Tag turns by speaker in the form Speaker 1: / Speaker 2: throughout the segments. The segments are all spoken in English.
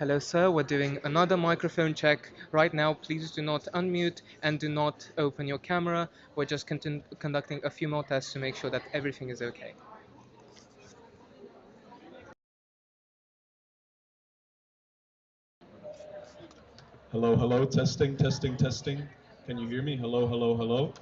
Speaker 1: Hello, sir. We're doing another microphone check right now. Please do not unmute and do not open your camera. We're just conducting a few more tests to make sure that everything is okay.
Speaker 2: Hello, hello, testing, testing, testing. Can you hear me? Hello, hello, hello.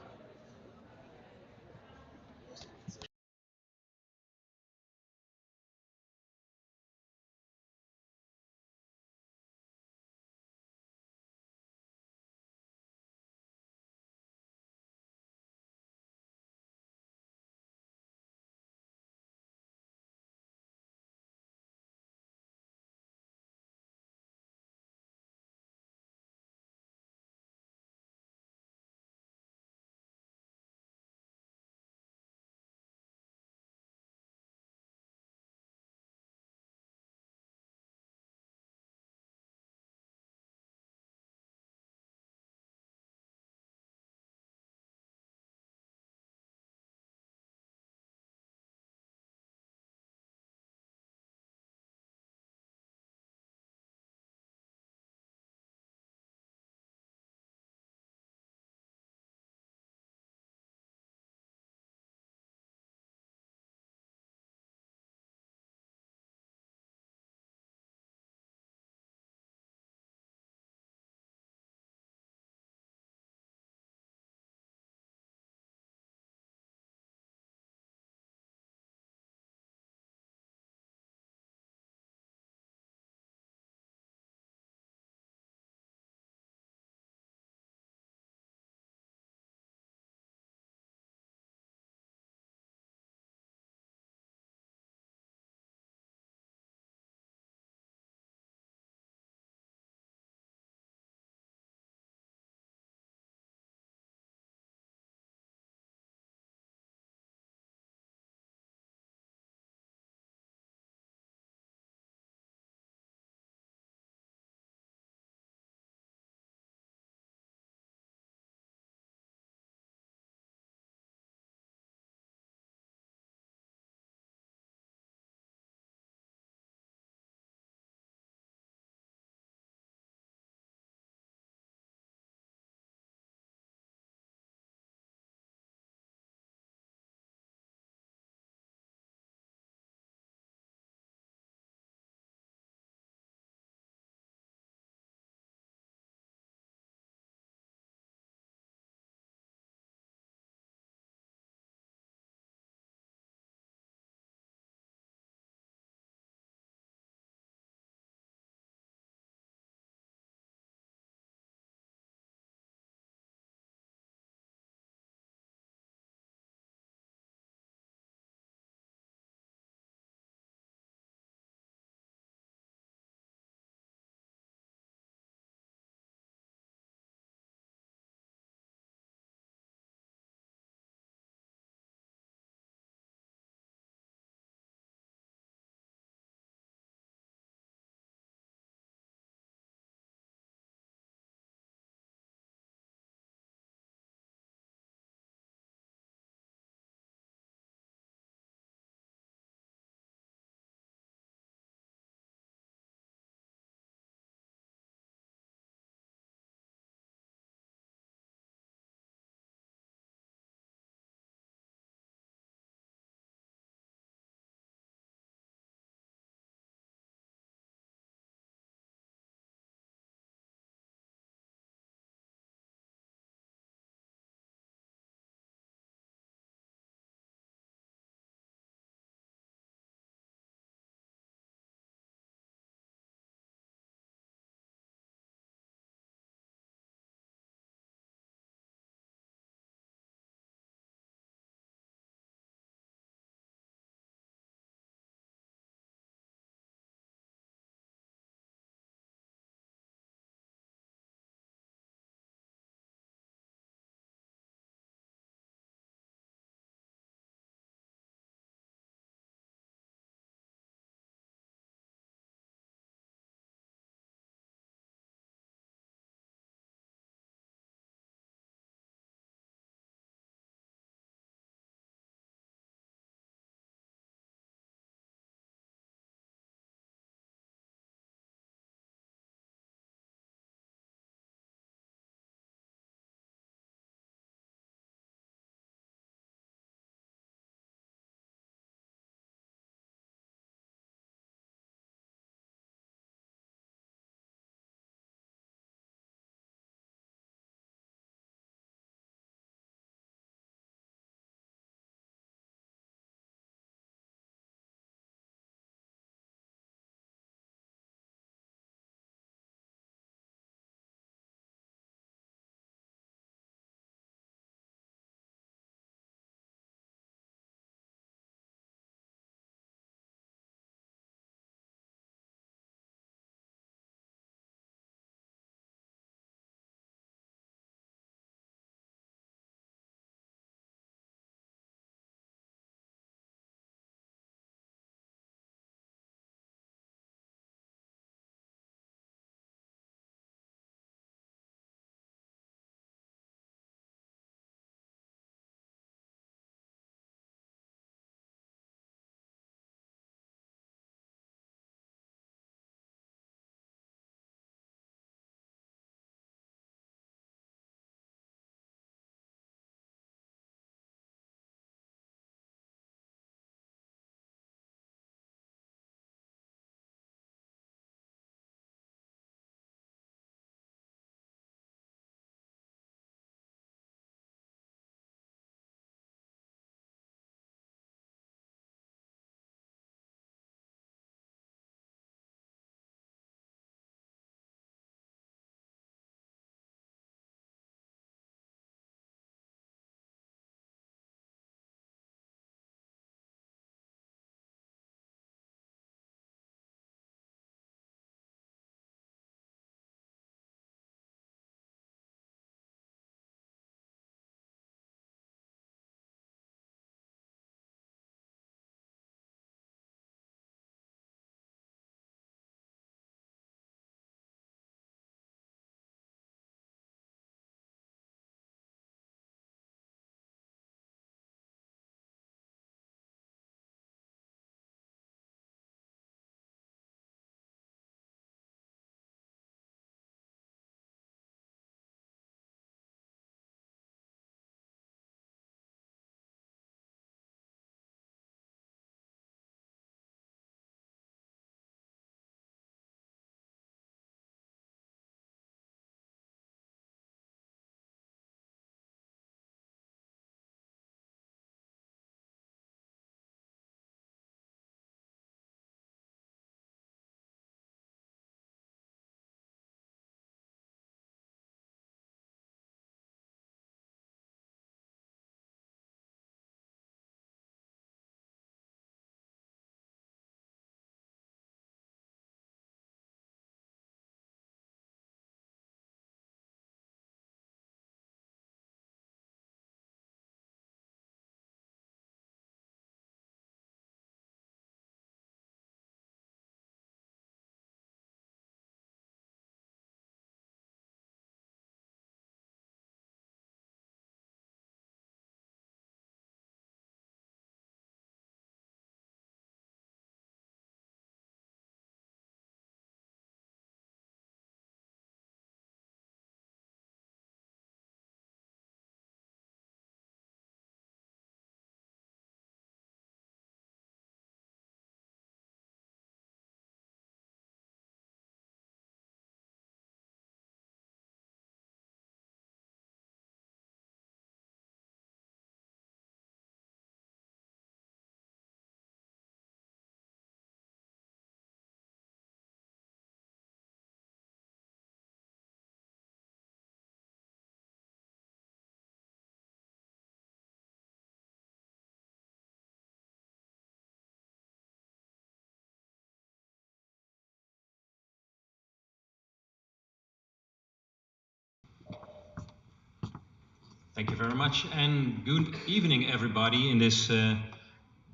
Speaker 3: Thank you very much, and good evening, everybody, in this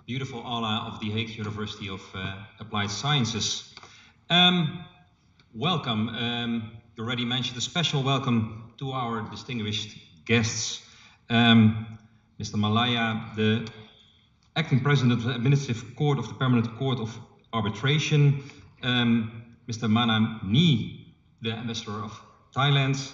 Speaker 3: beautiful aula of The Hague University of Applied Sciences. Welcome. You already mentioned a special welcome to our distinguished guests. Mr. Malaya, the Acting President of the Administrative Court of the Permanent Court of Arbitration, Mr. Mamanee, the Ambassador of Thailand,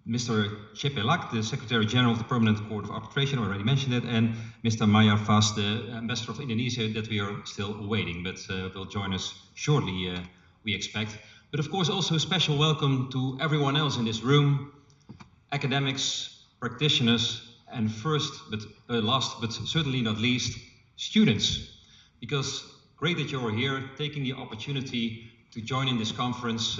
Speaker 3: Mr. Chepelak, the Secretary General of the Permanent Court of Arbitration, I already mentioned that, and Mr. Mayar Vas, the Ambassador of Indonesia, that we are still awaiting, but will join us shortly, we expect. But of course, also a special welcome to everyone else in this room, academics, practitioners, and last but certainly not least, students. Because great that you're here, taking the opportunity to join in this conference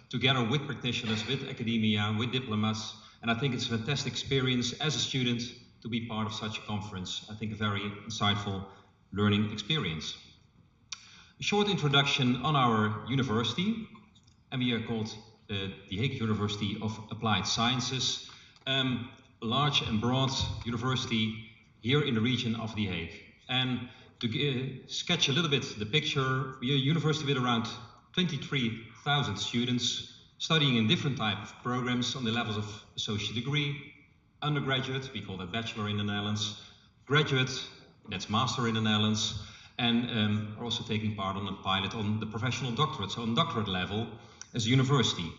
Speaker 3: together with practitioners, with academia, with diplomats, and I think it's a fantastic experience as a student to be part of such a conference. I think a very insightful learning experience. A short introduction on our university, and we are called the Hague University of Applied Sciences, a large and broad university here in the region of The Hague. And to sketch a little bit the picture, we are a university with around 23,000 students studying in different types of programs on the levels of associate degree, undergraduate, we call that bachelor in the Netherlands, graduate, that's master in the Netherlands, and are also taking part on a pilot on the professional doctorate, so on doctorate level as a university.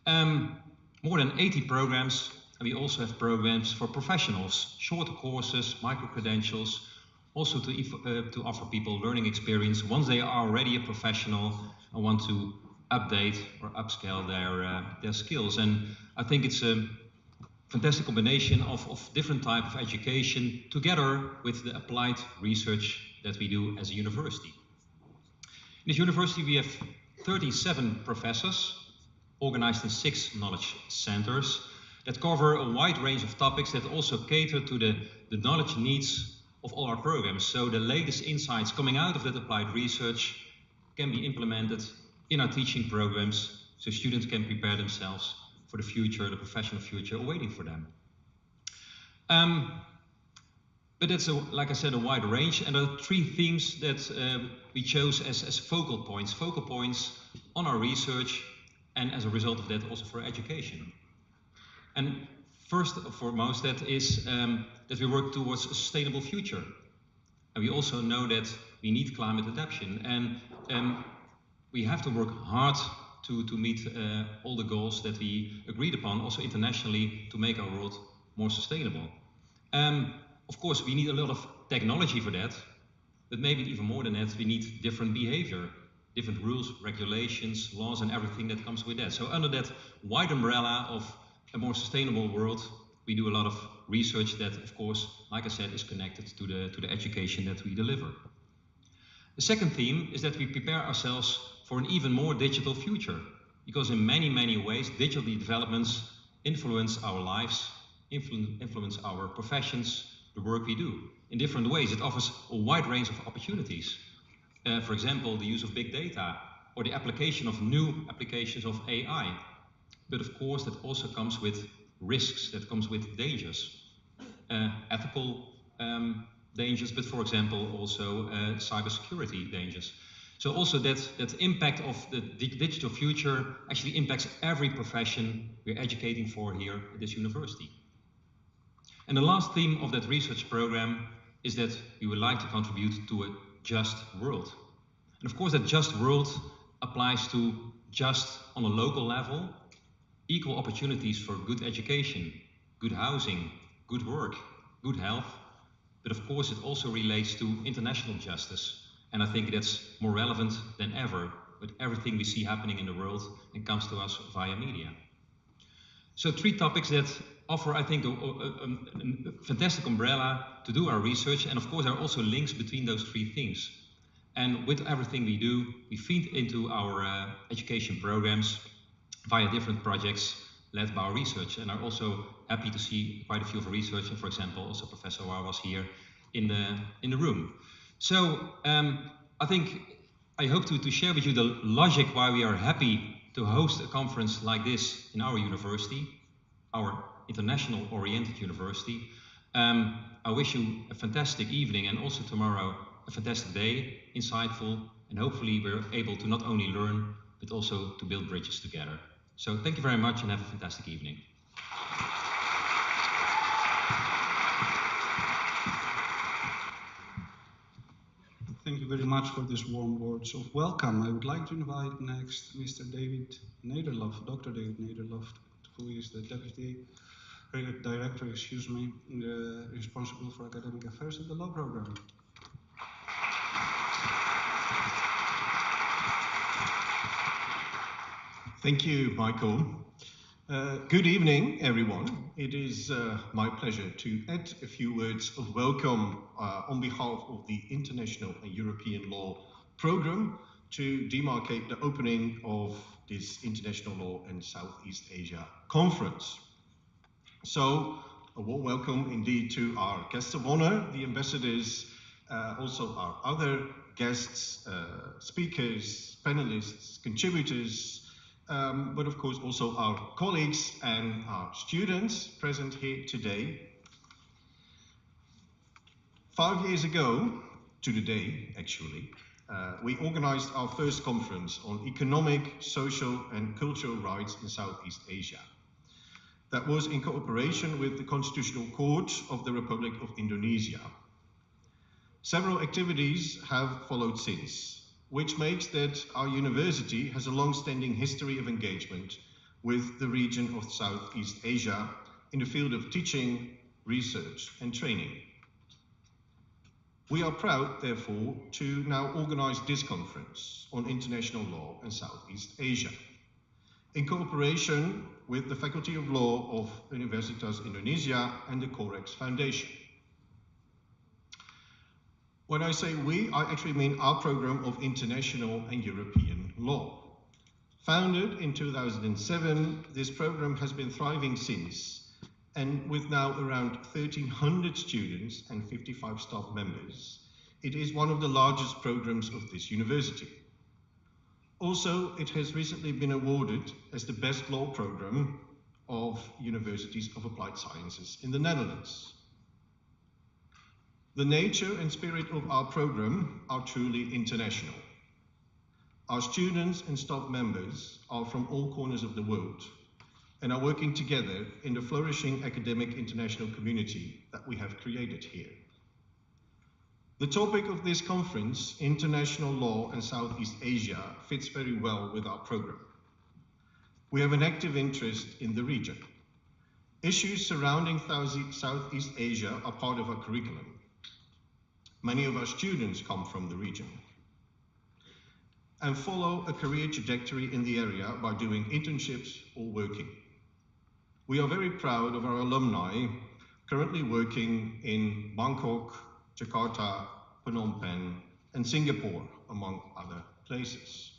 Speaker 3: More than 80 programs, and we also have programs for professionals, shorter courses, micro-credentials, also to offer people learning experience once they are already a professional and want to update or upscale their skills. And I think it's a fantastic combination of different types of education together with the applied research that we do as a university. In this university we have 37 professors organized in 6 knowledge centers that cover a wide range of topics that also cater to the knowledge needs of all our programs. So the latest insights coming out of that applied research can be implemented in our teaching programs so students can prepare themselves for the future, the professional future awaiting for them. But that's, like I said, a wide range, and there are 3 themes that we chose as focal points on our research, and as a result of that also for education. And first and foremost, that is that we work towards a sustainable future. And we also know that we need climate adaptation, and we have to work hard to meet all the goals that we agreed upon, also internationally, to make our world more sustainable. Of course, we need a lot of technology for that, but maybe even more than that, we need different behavior, different rules, regulations, laws, and everything that comes with that. So under that wide umbrella of a more sustainable world, we do a lot of research that, of course, like I said, is connected to the education that we deliver. The second theme is that we prepare ourselves for an even more digital future, because in many, many ways, digital developments influence our lives, influence our professions, the work we do. In different ways, it offers a wide range of opportunities. For example, the use of big data, or the application of new applications of AI. But of course, that also comes with risks, that comes with dangers, ethical dangers, but for example, also cybersecurity dangers. So also that impact of the digital future actually impacts every profession we're educating for here at this university. And the last theme of that research program is that we would like to contribute to a just world. And of course, that just world applies to just on a local level, equal opportunities for good education, good housing, good work, good health, but of course it also relates to international justice. And I think that's more relevant than ever with everything we see happening in the world and comes to us via media. So 3 topics that offer, I think, a fantastic umbrella to do our research, and of course there are also links between those 3 themes. And with everything we do, we feed into our education programs via different projects led by our research, and are also happy to see quite a few of our research, and for example, also Professor War was here in the room. So I hope to share with you the logic why we are happy to host a conference like this in our university. our international oriented university. I wish you a fantastic evening and also tomorrow a fantastic day, insightful, and hopefully we're able to not only learn, but also to build bridges together. So thank you very much and have a fantastic evening.
Speaker 4: Thank you very much for these warm words of welcome. I would like to invite next Mr. David Nederlof, Dr. David Nederlof, who is the Deputy Director, responsible for academic affairs at the law program.
Speaker 5: Thank you, Michael. Good evening, everyone. It is my pleasure to add a few words of welcome on behalf of the International and European Law Program to demarcate the opening of this International Law and Southeast Asia Conference. So, a warm welcome indeed to our guests of honor, the ambassadors, also our other guests, speakers, panelists, contributors, but of course also our colleagues and our students present here today. 5 years ago, to the day actually, we organized our first conference on economic, social and cultural rights in Southeast Asia. That was in cooperation with the Constitutional Court of the Republic of Indonesia. Several activities have followed since, which makes that our university has a long-standing history of engagement with the region of Southeast Asia in the field of teaching, research and training. We are proud, therefore, to now organize this conference on international law in Southeast Asia, in cooperation with the Faculty of Law of Universitas Indonesia and the Corex Foundation. When I say we, I actually mean our program of international and European law. Founded in 2007, this program has been thriving since, and with now around 1,300 students and 55 staff members, it is one of the largest programs of this university. Also, it has recently been awarded as the best law program of universities of applied sciences in the Netherlands. The nature and spirit of our program are truly international. Our students and staff members are from all corners of the world and are working together in the flourishing academic international community that we have created here. The topic of this conference, International Law in Southeast Asia, fits very well with our program. We have an active interest in the region. Issues surrounding Southeast Asia are part of our curriculum. Many of our students come from the region and follow a career trajectory in the area by doing internships or working. We are very proud of our alumni currently working in Bangkok, Jakarta, Phnom Penh, and Singapore, among other places.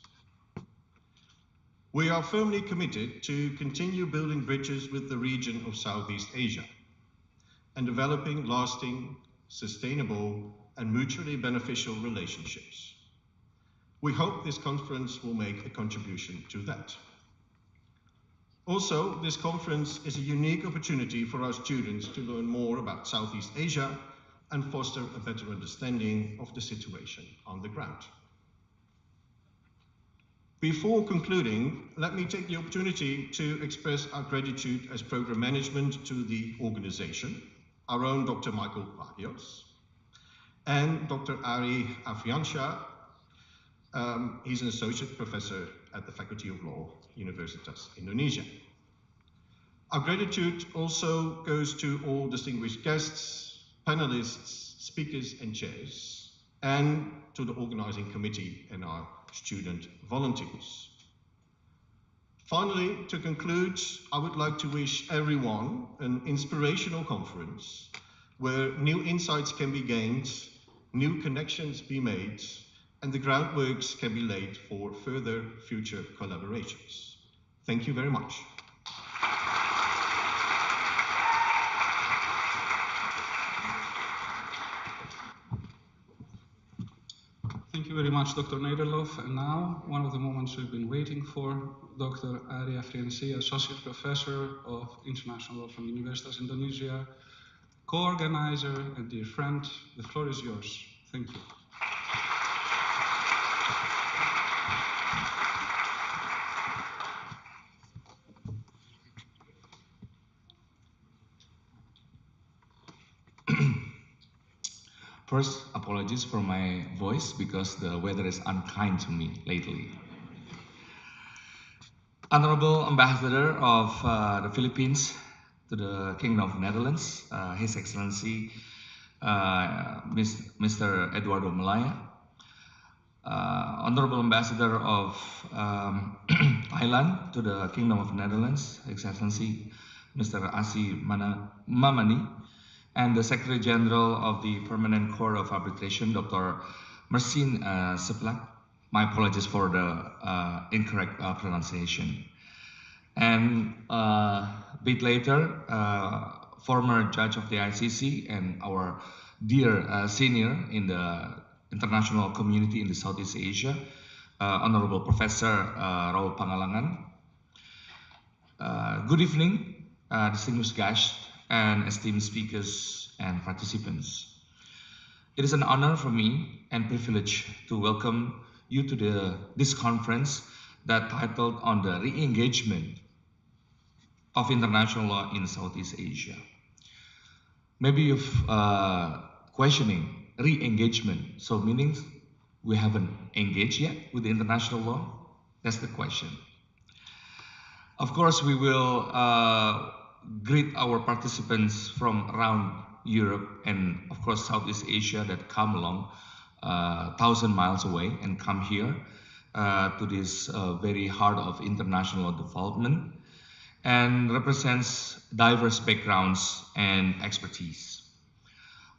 Speaker 5: We are firmly committed to continue building bridges with the region of Southeast Asia and developing lasting, sustainable, and mutually beneficial relationships. We hope this conference will make a contribution to that. Also, this conference is a unique opportunity for our students to learn more about Southeast Asia and foster a better understanding of the situation on the ground. Before concluding, let me take the opportunity to express our gratitude as program management to the organization, our own Dr. Michael Barrios, and Dr. Ari Afriansha. He's an associate professor at the Faculty of Law, Universitas Indonesia. Our gratitude also goes to all distinguished guests, panelists, speakers and chairs, and to the organizing committee and our student volunteers. Finally, to conclude, I would like to wish everyone an inspirational conference where new insights can be gained, new connections be made, and the groundworks can be laid for further future collaborations. Thank you very much.
Speaker 4: Thank you very much, Dr. Nederlof. And now, one of the moments we've been waiting for, Dr. Arya Friensi, Associate Professor of International Law from Universitas Indonesia, co-organizer and dear friend. The floor is yours. Thank you.
Speaker 6: First, apologies for my voice because the weather is unkind to me lately. Honorable Ambassador of the Philippines to the Kingdom of Netherlands, His Excellency Mr. Eduardo Malaya, Honorable Ambassador of Thailand to the Kingdom of Netherlands, His Excellency Mr. Mamanee, and the Secretary General of the Permanent Court of Arbitration, Dr. Mersin Seplak. My apologies for the incorrect pronunciation. And a bit later, former judge of the ICC and our dear senior in the international community in the Southeast Asia, Honorable Professor Raul Pangalangan. Good evening, distinguished guests and esteemed speakers and participants. It is an honor for me and privilege to welcome you to this conference that titled on the re-engagement of international law in Southeast Asia. Maybe you're questioning re-engagement, so meaning we haven't engaged yet with the international law? That's the question. Of course, we will greet our participants from around Europe and of course Southeast Asia that come along 1,000 miles away and come here to this very heart of international development and represents diverse backgrounds and expertise.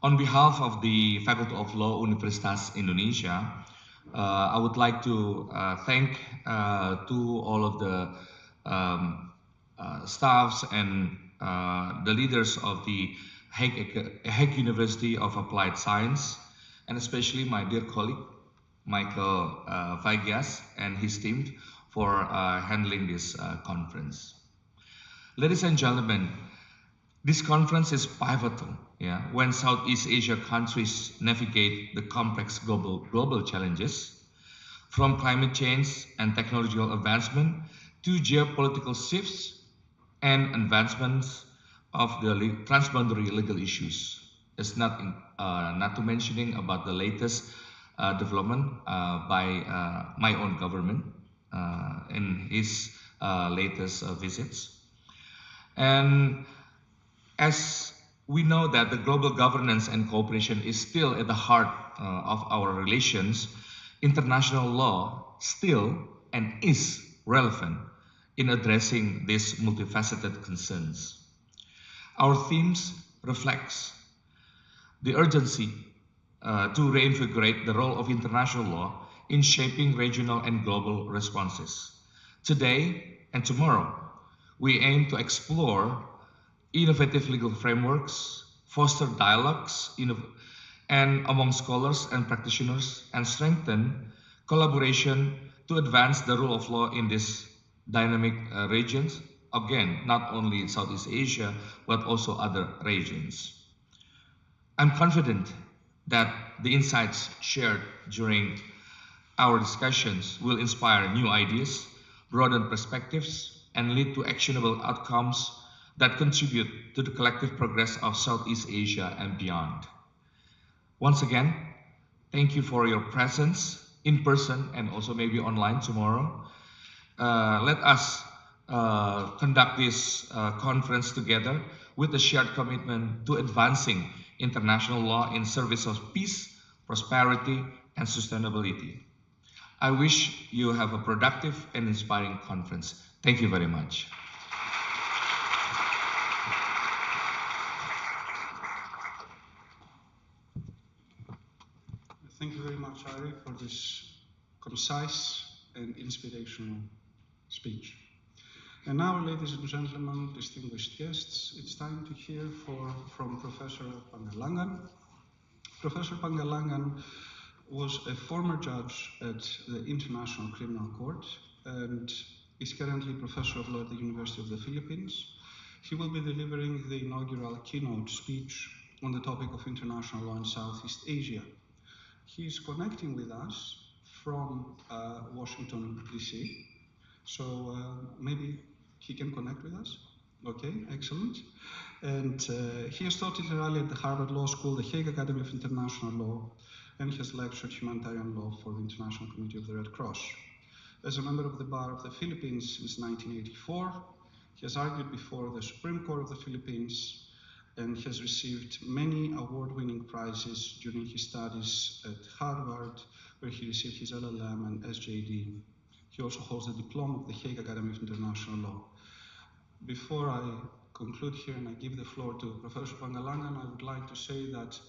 Speaker 6: On behalf of the Faculty of Law Universitas Indonesia, I would like to thank to all of the staffs and the leaders of the Hague University of Applied Science, and especially my dear colleague, Michael Vaigias and his team for handling this conference. Ladies and gentlemen, this conference is pivotal when Southeast Asia countries navigate the complex global challenges, from climate change and technological advancement to geopolitical shifts and advancements of the transboundary legal issues. It's not to mentioning about the latest development by my own government in his latest visits. And as we know that the global governance and cooperation is still at the heart of our relations, international law still and is relevant in addressing these multifaceted concerns. Our themes reflects the urgency to reinvigorate the role of international law in shaping regional and global responses. Today and tomorrow, we aim to explore innovative legal frameworks, foster dialogues and among scholars and practitioners, and strengthen collaboration to advance the rule of law in these dynamic regions. Again, not only Southeast Asia, but also other regions. I'm confident that the insights shared during our discussions will inspire new ideas, broaden perspectives, and lead to actionable outcomes that contribute to the collective progress of Southeast Asia and beyond. Once again, thank you for your presence in person and also maybe online tomorrow. Let us conduct this conference together with a shared commitment to advancing international law in service of peace, prosperity, and sustainability. I wish you have a productive and inspiring conference. Thank you very much.
Speaker 4: Thank you very much, Ari, for this concise and inspirational speech. And now, ladies and gentlemen, distinguished guests, it's time to hear from Professor Pangalangan. Professor Pangalangan was a former judge at the International Criminal Court and is currently professor of law at the University of the Philippines. He will be delivering the inaugural keynote speech on the topic of international law in Southeast Asia. He is connecting with us from Washington, D.C. So maybe he can connect with us. Okay, excellent. And he has taught literally at the Harvard Law School, the Hague Academy of International Law, and he has lectured humanitarian law for the International Committee of the Red Cross. As a member of the Bar of the Philippines since 1984, he has argued before the Supreme Court of the Philippines and has received many award-winning prizes during his studies at Harvard, where he received his LLM and SJD. He also holds the diploma of the Hague Academy of International Law. Before I conclude here and I give the floor to Professor Pangalangan, I would like to say that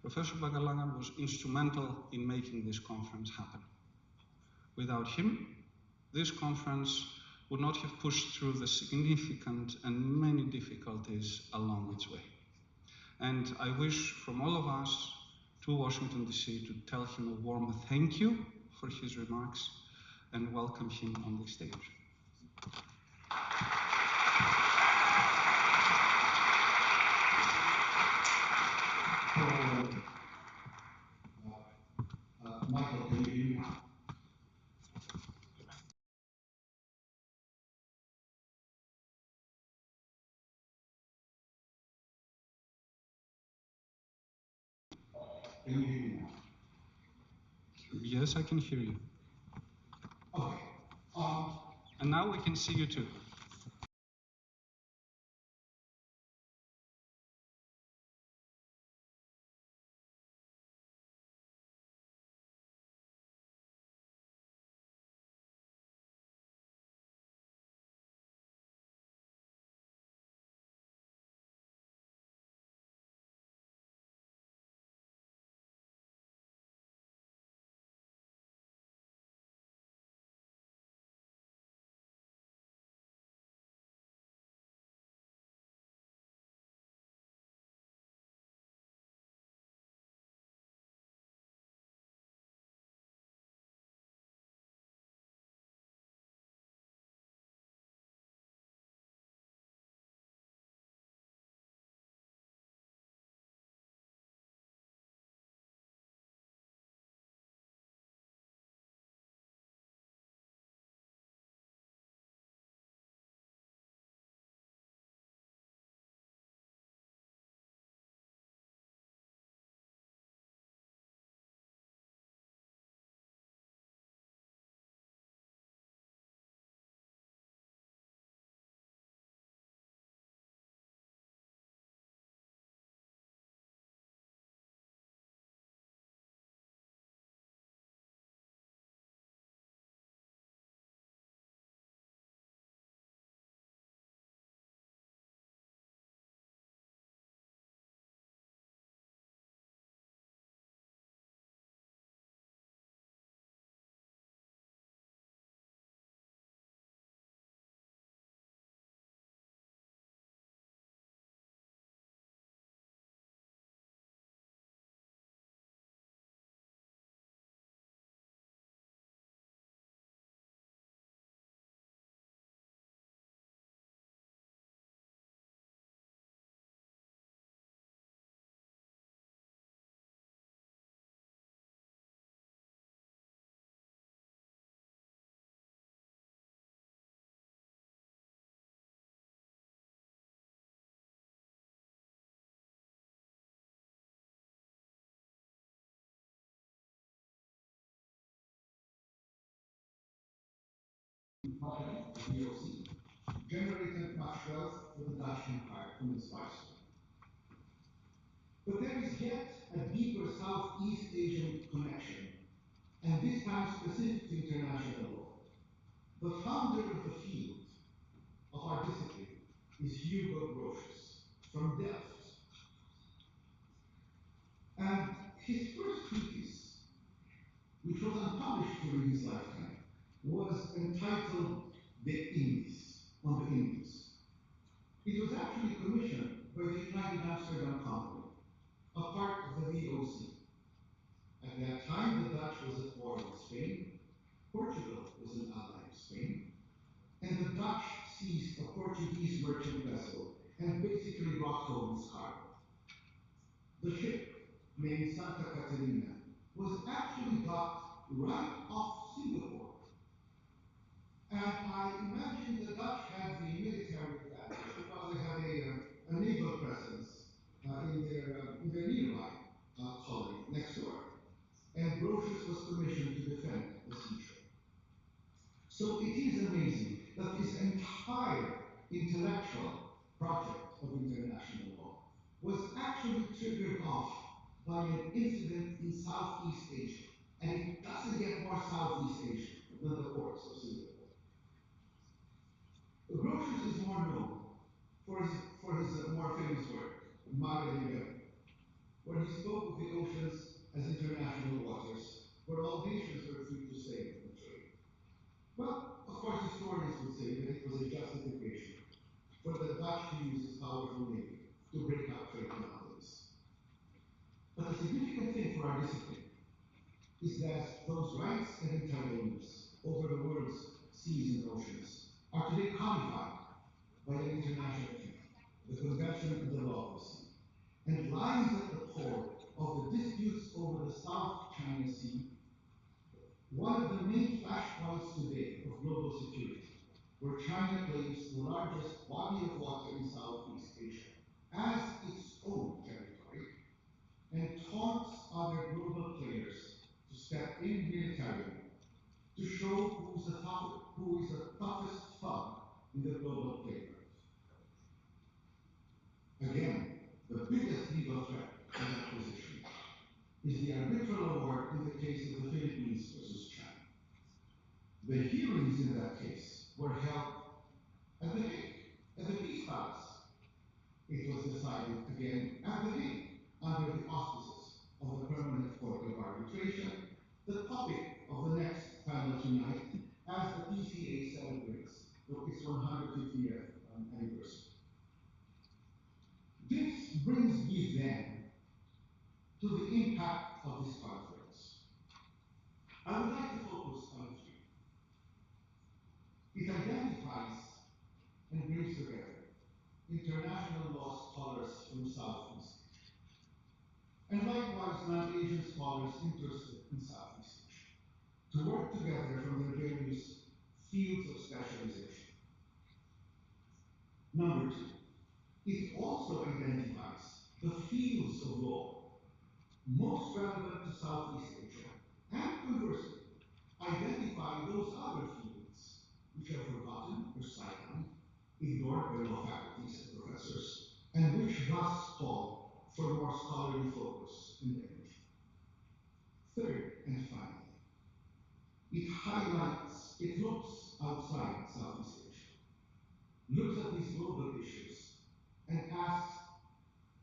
Speaker 4: Professor Pangalangan was instrumental in making this conference happen. Without him, this conference would not have pushed through the significant and many difficulties along its way. And I wish from all of us to Washington, D.C. to tell him a warm thank you for his remarks and welcome him on the stage.
Speaker 7: Michael, can you hear me now? Can you hear me now?
Speaker 4: Yes, I can hear you.
Speaker 7: Okay.
Speaker 4: And now we can see you too.
Speaker 7: The DOC generated much wealth for the Dutch Empire from its viceroy. But there is yet a deeper Southeast Asian connection, and this time specific to international law. The founder of the field of our discipline is Hugo Grotius from Delft. And his first treatise, which was unpublished during his lifetime, was entitled The Indies, on the Indies. It was actually commissioned by the United Amsterdam Company, a part of the VOC. At that time, the seized a Portuguese merchant vessel and basically brought home its cargo. The ship, named Santa Catarina, was actually docked right off Singapore. And I imagine the Dutch had the military advantage because they had a naval presence in their nearby colony next door. And Grotius was commissioned to defend the seashore. So it is amazing that this entire intellectual project of international law was actually triggered off by an incident in Southeast Asia. And it doesn't get more Southeast Asia than the ports of Singapore. Grotius is more known for his more famous work, Mamanee, where he spoke of the oceans as international waters, where all nations were free to sail and trade. Well, of course, historians would say that it was a justification for the Dutch to use its powerful navy to break up trade monopolies. But the significant thing for our discipline is that those rights and entitlements over the world's seas and oceans are today codified by an international treaty, the Convention on the Law of the Sea, and lies at the core of the disputes over the South China Sea, one of the main flashpoints today of global security, where China claims the largest body of water in Southeast Asia as its own territory, and taunts other global players to step in militarily to show who is the toughest thug in the global playground. Again, the biggest legal threat in that position is the arbitral award in the case of the Philippines versus China. The hearings in that case were held at The Hague, at the Peace Palace. It was decided again at The Hague under the auspices of the Permanent Court of Arbitration, the topic of the next panel tonight, as the PCA celebrates its 150th anniversary. This brings me then to the impact of this conference. I would like to focus on three. It identifies and brings together international law scholars from Southeast Asia, and likewise non-Asian scholars interested in Southeast Asia, to work together from their various fields of specialization. Number two, it also identifies the fields of law most relevant to Southeast Asia, and conversely, identify those other fields which are forgotten or sidelined, ignored by law faculties and professors, and which thus call for more scholarly focus in their region. Third, and finally, it looks outside Southeast Asia, looks at these global issues, and asks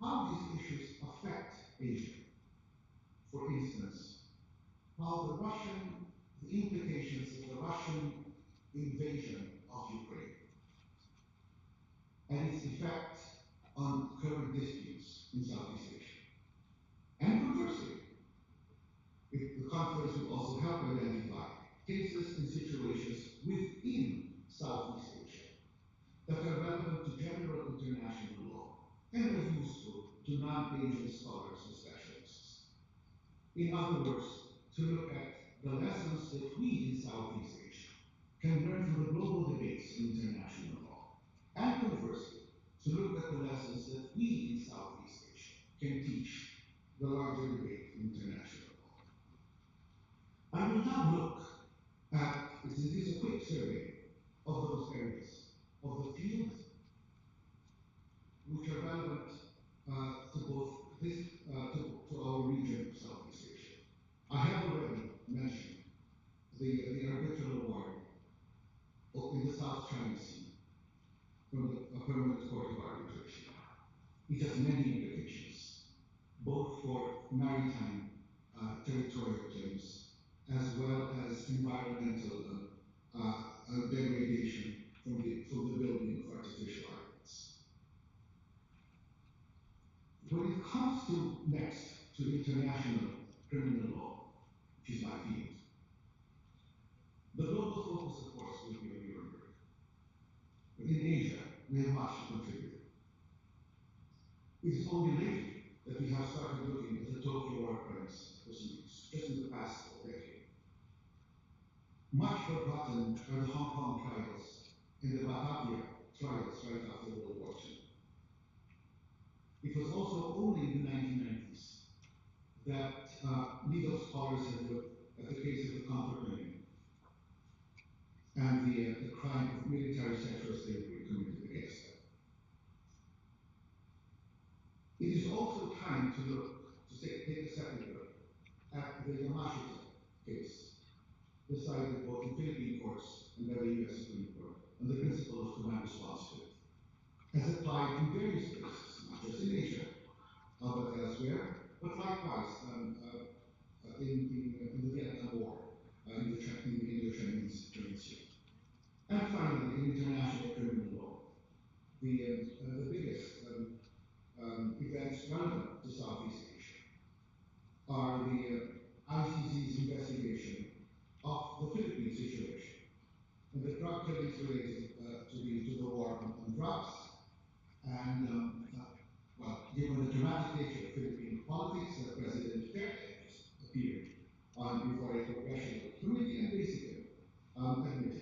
Speaker 7: how these issues affect Asia. For instance, how the implications of the Russian invasion of Ukraine and its effect on current disputes in Southeast Asia. And conversely, the conference will also help identify cases and situations within Southeast Asia that are relevant to general international law and are useful to non-Asian scholars and specialists. In other words, to look at the lessons that we in Southeast Asia can learn from the global debates in international law, and conversely, to look at the lessons that we in Southeast Asia can teach the larger debate in international law. I will now look at, this is a quick survey of those areas of the field which are relevant to both this, to our region of Southeast Asia. I have already mentioned the arbitral award in the South China Sea from the Permanent Court of Arbitration. It has many implications, both for maritime territorial claims as well as environmental degradation from the building of artificial islands. When it comes to next to international criminal law, which is my field, the global focus, of course, will be on Nuremberg. But in It is only lately that we have started looking at the Tokyo war crimes proceedings, just in the past decade. Much forgotten are the Hong Kong trials and the Batavia trials right after World War II. It was also only in the 1990s that legal scholars have looked at the case of the counterclaim and the crime of military sexual slavery committed against them. It is also time to look, to take a second look at the Yamashita case, decided both in Philippine courts and by the US Supreme Court on the principle of command responsibility, as applied in various places, not just in Asia, but elsewhere, but likewise in the Vietnam War, in the Chinese Peninsula. And finally, in international criminal law, the biggest events relevant to Southeast Asia are the ICC's investigation of the Philippine situation and the drug killings related to the war on drugs. And well, given the dramatic nature of Philippine politics, President Duterte just appeared before a congressional committee and basically admitted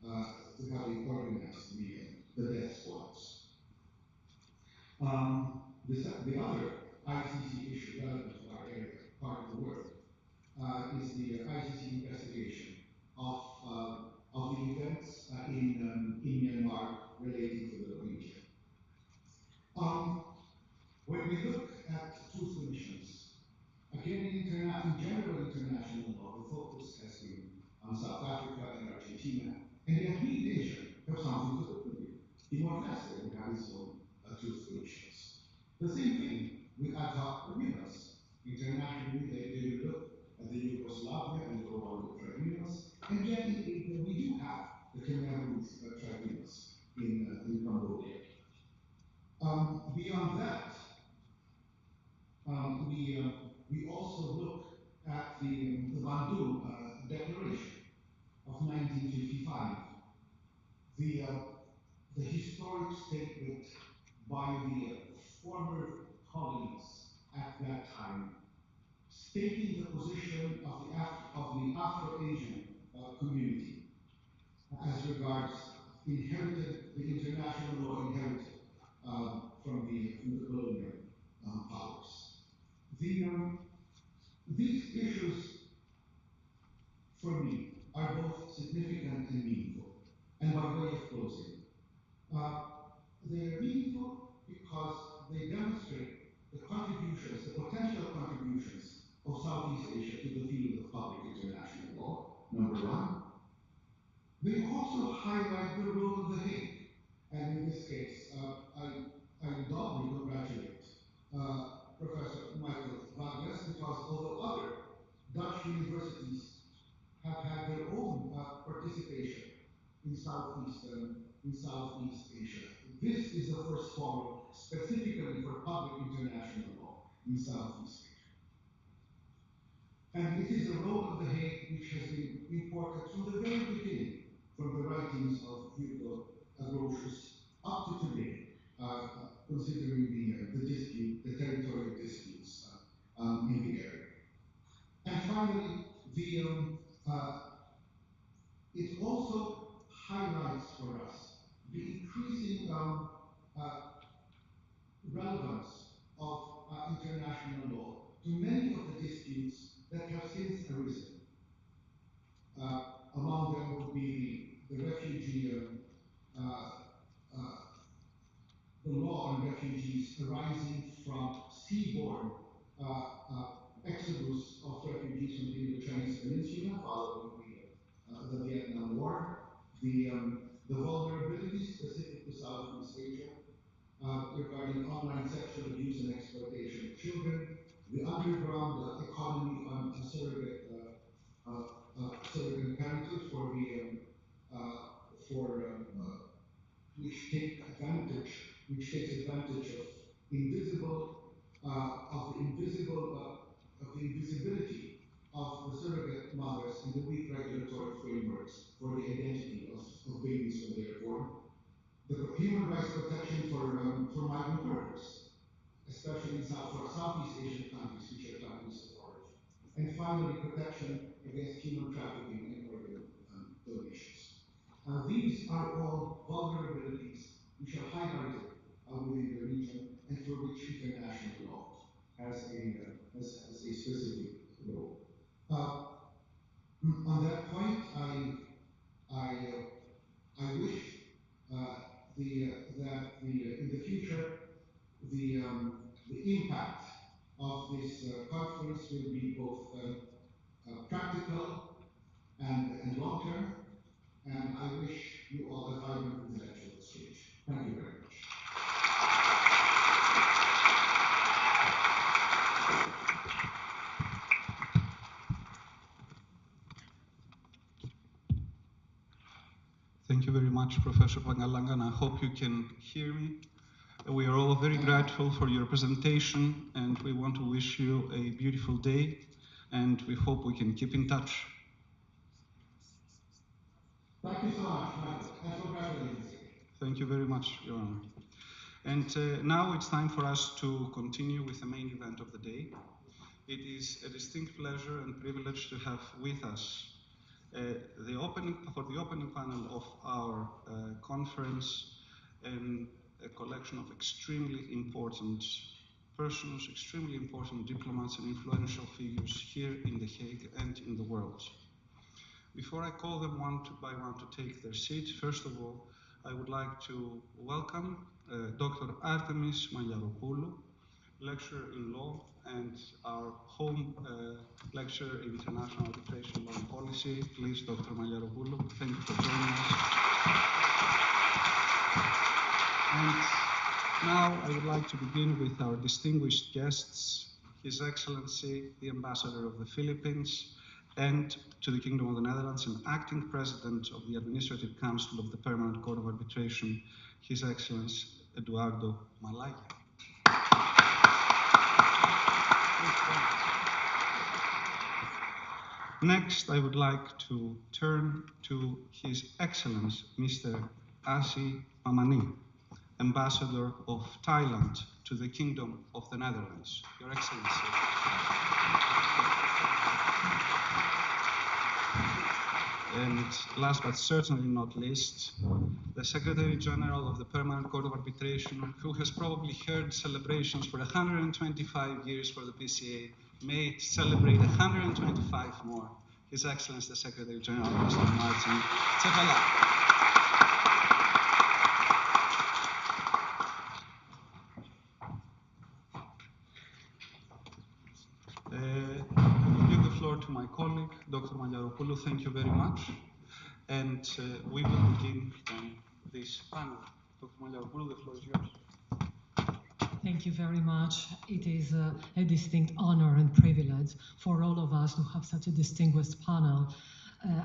Speaker 7: to having organized the death squads. The other ICC issue relevant to our area, part of the world, is the ICC investigation of the events in Myanmar relating to the Rohingya. When we look at truth commissions, again in general international law, the focus has been on South Africa and Argentina, and yet we in Asia have something to look with. Timor-Leste will have its own truth commissions. The same thing with ad hoc tribunals. Internationally, they will look at the Yugoslavia and the Rwanda tribunals, and yet we do have the Khmer Rouge tribunals in Cambodia. Beyond that, we also look at the Bandung Declaration of 1955, the historic statement by the former colonies at that time, stating the position of the Afro-Asian community as regards the international law inherited from the colonial powers. These issues, for me, are both significant and meaningful. And by way of closing, they are meaningful because they demonstrate the contributions, the potential contributions of Southeast Asia to the field of public international law, number one. They also highlight the role of The Hague. And in this case, I doubly congratulate Professor Michael Vargas, because although other Dutch universities have had their own participation in Southeast Asia, this is the first forum specifically for public international law in Southeast Asia. And it is the role of The Hague which has been important from the very beginning, from the writings of Hugo Grotius up to today, considering the territorial disputes in the area. And finally, it also highlights for us the increasing relevance of international law to many of the disputes that have since arisen. Among them would be the refugee, the law on refugees arising from seaborne exodus of refugees from the Indochinese Peninsula following the Vietnam War, the vulnerabilities specific to Southeast Asia regarding online sexual abuse and exploitation of children, the underground economy on surrogate parenthood which takes advantage of the invisibility of the surrogate mothers and the weak regulatory frameworks for the identity of babies when they are born, the human rights protection for migrant workers, especially in for Southeast Asian countries which are Chinese of origin. And finally, protection against human trafficking and organ donations. These are all vulnerabilities which are highlighted within the region and for which international law has a specific role. On that point, I wish that in the future the impact of this conference will be both practical and long term, and I wish you all a vibrant intellectual exchange. Thank you very much.
Speaker 4: Thank you very much, Professor Pangalangan. I hope you can hear me. We are all very grateful for your presentation, and we want to wish you a beautiful day, and we hope we can keep in touch.
Speaker 7: Thank you so much, Michael, and congratulations.
Speaker 4: Thank you very much, Your Honor. And now it's time for us to continue with the main event of the day. It is a distinct pleasure and privilege to have with us the opening panel of our conference, and a collection of extremely important persons, extremely important diplomats and influential figures here in The Hague and in the world. Before I call them one by one to take their seat, first of all, I would like to welcome Dr. Artemis Malyaropoulou, lecturer in law and our home lecturer in international arbitration law and policy. Please, Dr. Malyaropoulou, thank you for joining us. And now I would like to begin with our distinguished guests, His Excellency, the Ambassador of the Philippines, and to the Kingdom of the Netherlands, and Acting President of the Administrative Council of the Permanent Court of Arbitration, His Excellency Eduardo Malaya. Next, I would like to turn to His Excellency Mr. Asi Mamanee, Ambassador of Thailand to the Kingdom of the Netherlands. Your Excellency. And last but certainly not least, the Secretary General of the Permanent Court of Arbitration, who has probably heard celebrations for 125 years for the PCA, may celebrate 125 more. His Excellency the Secretary General, Mr. Martin Tsevala. I will give the floor to my colleague, Dr. Malyaropoulou. Thank you very much. And we will begin this panel. Dr. Malyaropoulou, the floor is yours.
Speaker 8: Thank you very much. It is a distinct honor and privilege for all of us to have such a distinguished panel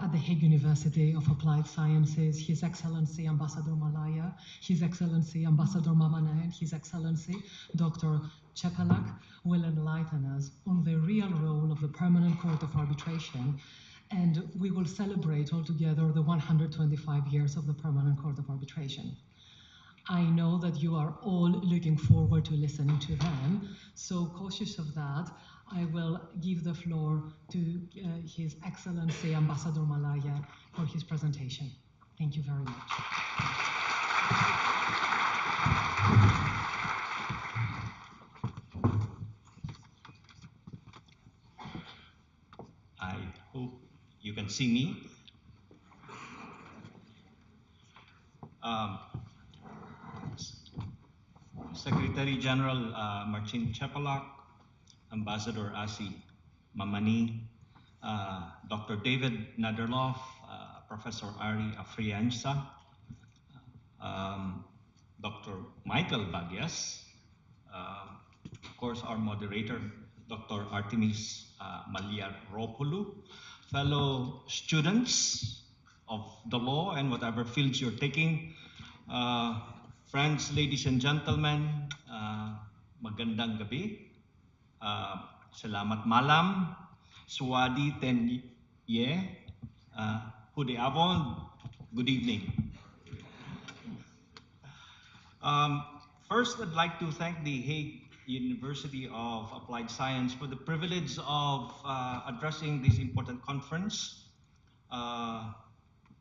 Speaker 8: at the Hague University of Applied Sciences. His Excellency Ambassador Malaya, His Excellency Ambassador Mamanee, and His Excellency Dr. Chepelak will enlighten us on the real role of the Permanent Court of Arbitration, and we will celebrate altogether the 125 years of the Permanent Court of Arbitration. I know that you are all looking forward to listening to them, so cautious of that, I will give the floor to His Excellency Ambassador Malaya for his presentation. Thank you very much.
Speaker 9: I hope you can see me. Secretary General Martin Chepelak, Ambassador Asi Mamanee, Dr. David Naderlof, Professor Ari Afrianza, Dr. Michael Bagyas, of course our moderator, Dr. Artemis Malyaropoulou, fellow students of the law and whatever fields you're taking, friends, ladies and gentlemen, magandang gabi, salamat malam, swadi ten ye, hude avon, good evening. First, I'd like to thank the Hague University of Applied Science for the privilege of addressing this important conference, uh,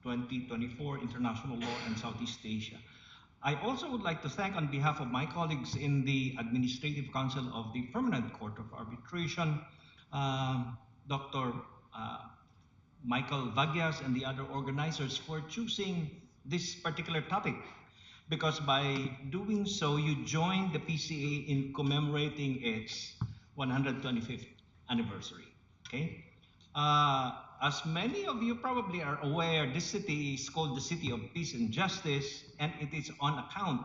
Speaker 9: 2024 International Law and Southeast Asia. I also would like to thank on behalf of my colleagues in the Administrative Council of the Permanent Court of Arbitration, Dr. Michael Vagyas and the other organizers for choosing this particular topic, because by doing so, you join the PCA in commemorating its 125th anniversary. Okay. As many of you probably are aware, this city is called the City of Peace and Justice, and it is on account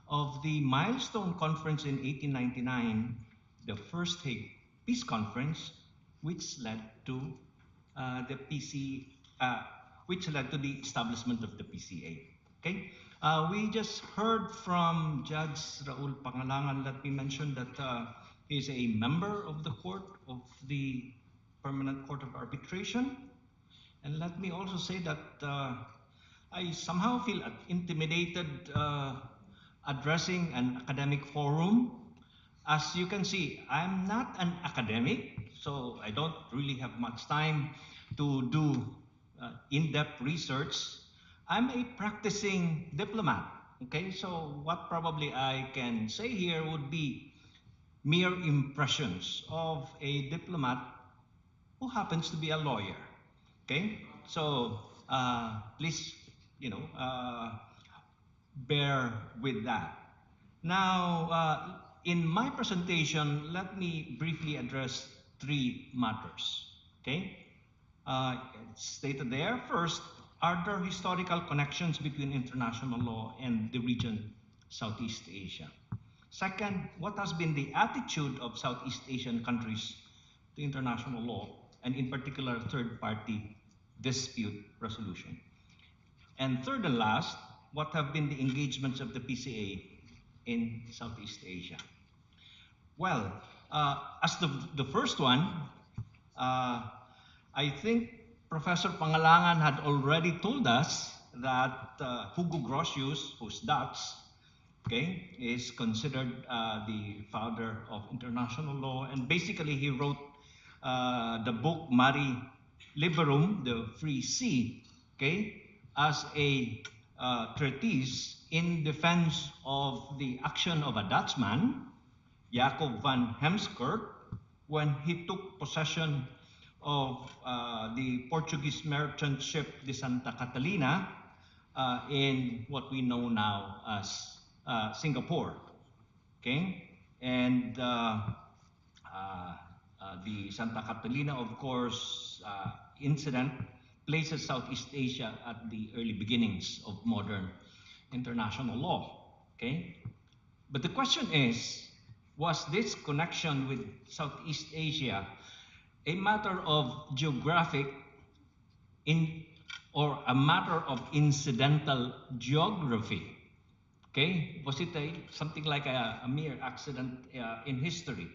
Speaker 9: of the milestone conference in 1899, the First Hague Peace Conference, which led to the PC, which led to the establishment of the PCA. Okay, we just heard from Judge Raul Pangalangan. Let me mention that he is a member of the court of the Permanent Court of Arbitration, and let me also say that I somehow feel intimidated addressing an academic forum. As you can see, I'm not an academic, so I don't really have much time to do in-depth research. I'm a practicing diplomat, okay? So what probably I can say here would be mere impressions of a diplomat who happens to be a lawyer, okay? So please, bear with that. Now, in my presentation, let me briefly address three matters. Okay, it's stated there. First, are there historical connections between international law and the region Southeast Asia? Second, what has been the attitude of Southeast Asian countries to international law, and in particular, third-party dispute resolution? And third and last, what have been the engagements of the PCA in Southeast Asia? Well, as the first one, I think Professor Pangalangan had already told us that Hugo Grotius, who's Dutch, okay, is considered the father of international law, and basically he wrote the book Mari Liberum, the Free Sea, okay, as a treatise in defense of the action of a Dutchman, Jacob van Heemskerk, when he took possession of the Portuguese merchant ship the Santa Catalina in what we know now as Singapore. Okay, and the Santa Catalina, of course, incident places Southeast Asia at the early beginnings of modern international law. Okay, but the question is, was this connection with Southeast Asia a matter of geographic or a matter of incidental geography? Okay, was it something like a mere accident in history?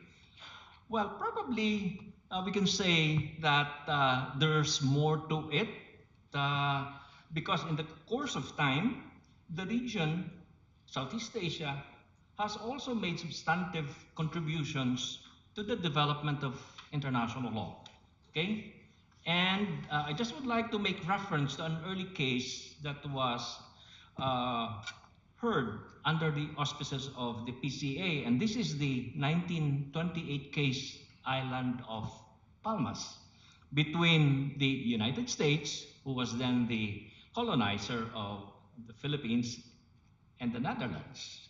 Speaker 9: Well, probably we can say that there's more to it because in the course of time, the region, Southeast Asia, has also made substantive contributions to the development of international law. Okay? And I just would like to make reference to an early case that was heard under the auspices of the PCA, and this is the 1928 case, Island of Palmas, between the United States, who was then the colonizer of the Philippines, and the Netherlands,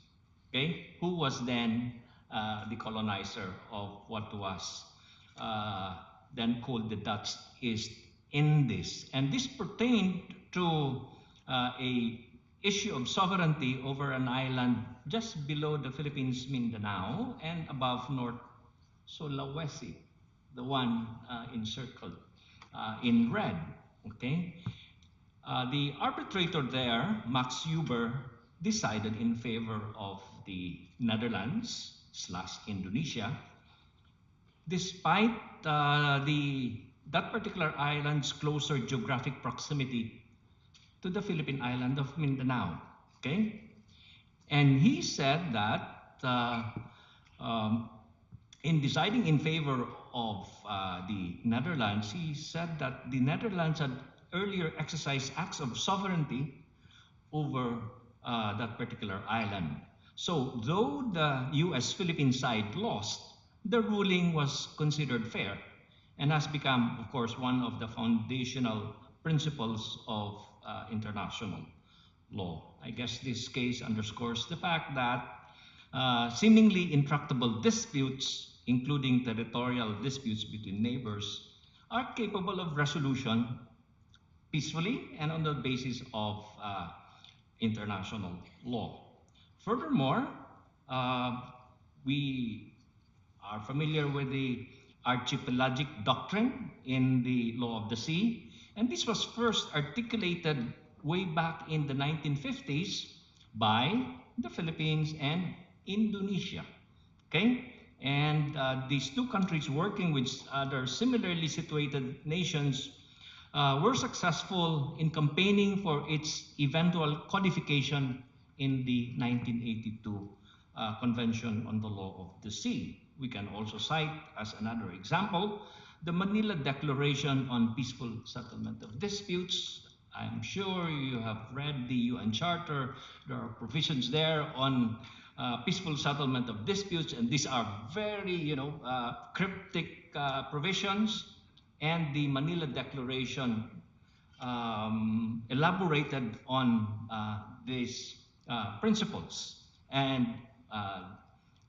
Speaker 9: okay, who was then the colonizer of what was then called the Dutch East Indies. And this pertained to a issue of sovereignty over an island just below the Philippines, Mindanao, and above North Sulawesi, the one encircled in red, okay? The arbitrator there, Max Huber, decided in favor of the Netherlands / Indonesia, despite that particular island's closer geographic proximity to the Philippine island of Mindanao. Okay, and he said that Um, in deciding in favor of the Netherlands, he said that the Netherlands had earlier exercised acts of sovereignty over that particular island. So, though the US Philippine side lost, the ruling was considered fair and has become, of course, one of the foundational principles of international law. I guess this case underscores the fact that seemingly intractable disputes, including territorial disputes between neighbors, are capable of resolution peacefully and on the basis of international law. Furthermore, uh, we are familiar with the archipelagic doctrine in the law of the sea, and this was first articulated way back in the 1950s by the Philippines and Indonesia. Okay? And these two countries working with other similarly situated nations were successful in campaigning for its eventual codification in the 1982 Convention on the Law of the Sea. We can also cite as another example the Manila Declaration on Peaceful Settlement of Disputes. I'm sure you have read the UN Charter. There are provisions there on peaceful settlement of disputes, and these are very, cryptic provisions. And the Manila Declaration elaborated on these principles. And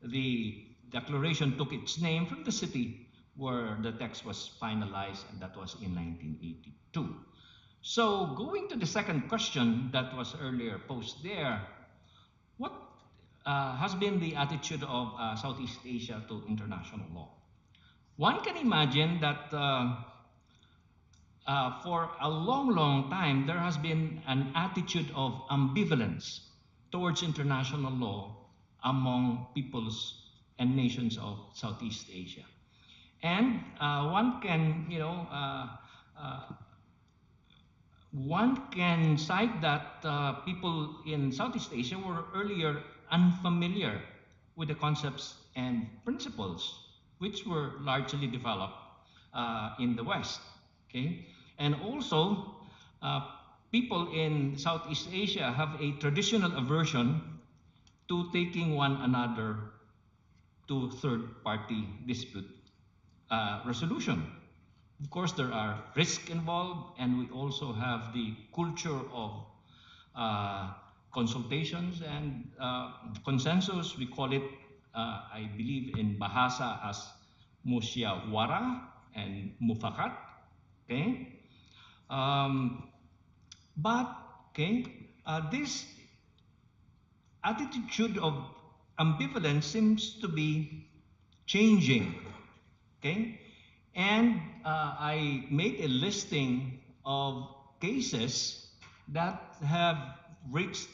Speaker 9: the declaration took its name from the city where the text was finalized, and that was in 1982. So going to the second question that was earlier posed there, what has been the attitude of Southeast Asia to international law? One can imagine that for a long, long time, there has been an attitude of ambivalence towards international law among peoples and nations of Southeast Asia. And one can cite that people in Southeast Asia were earlier unfamiliar with the concepts and principles which were largely developed in the West. Okay? And also, people in Southeast Asia have a traditional aversion to taking one another to third-party dispute resolution. Of course, there are risks involved, and we also have the culture of consultations and consensus. We call it, I believe, in Bahasa as musyawarah and mufakat. Okay, this attitude of ambivalence seems to be changing. Okay, and I made a listing of cases that have reached,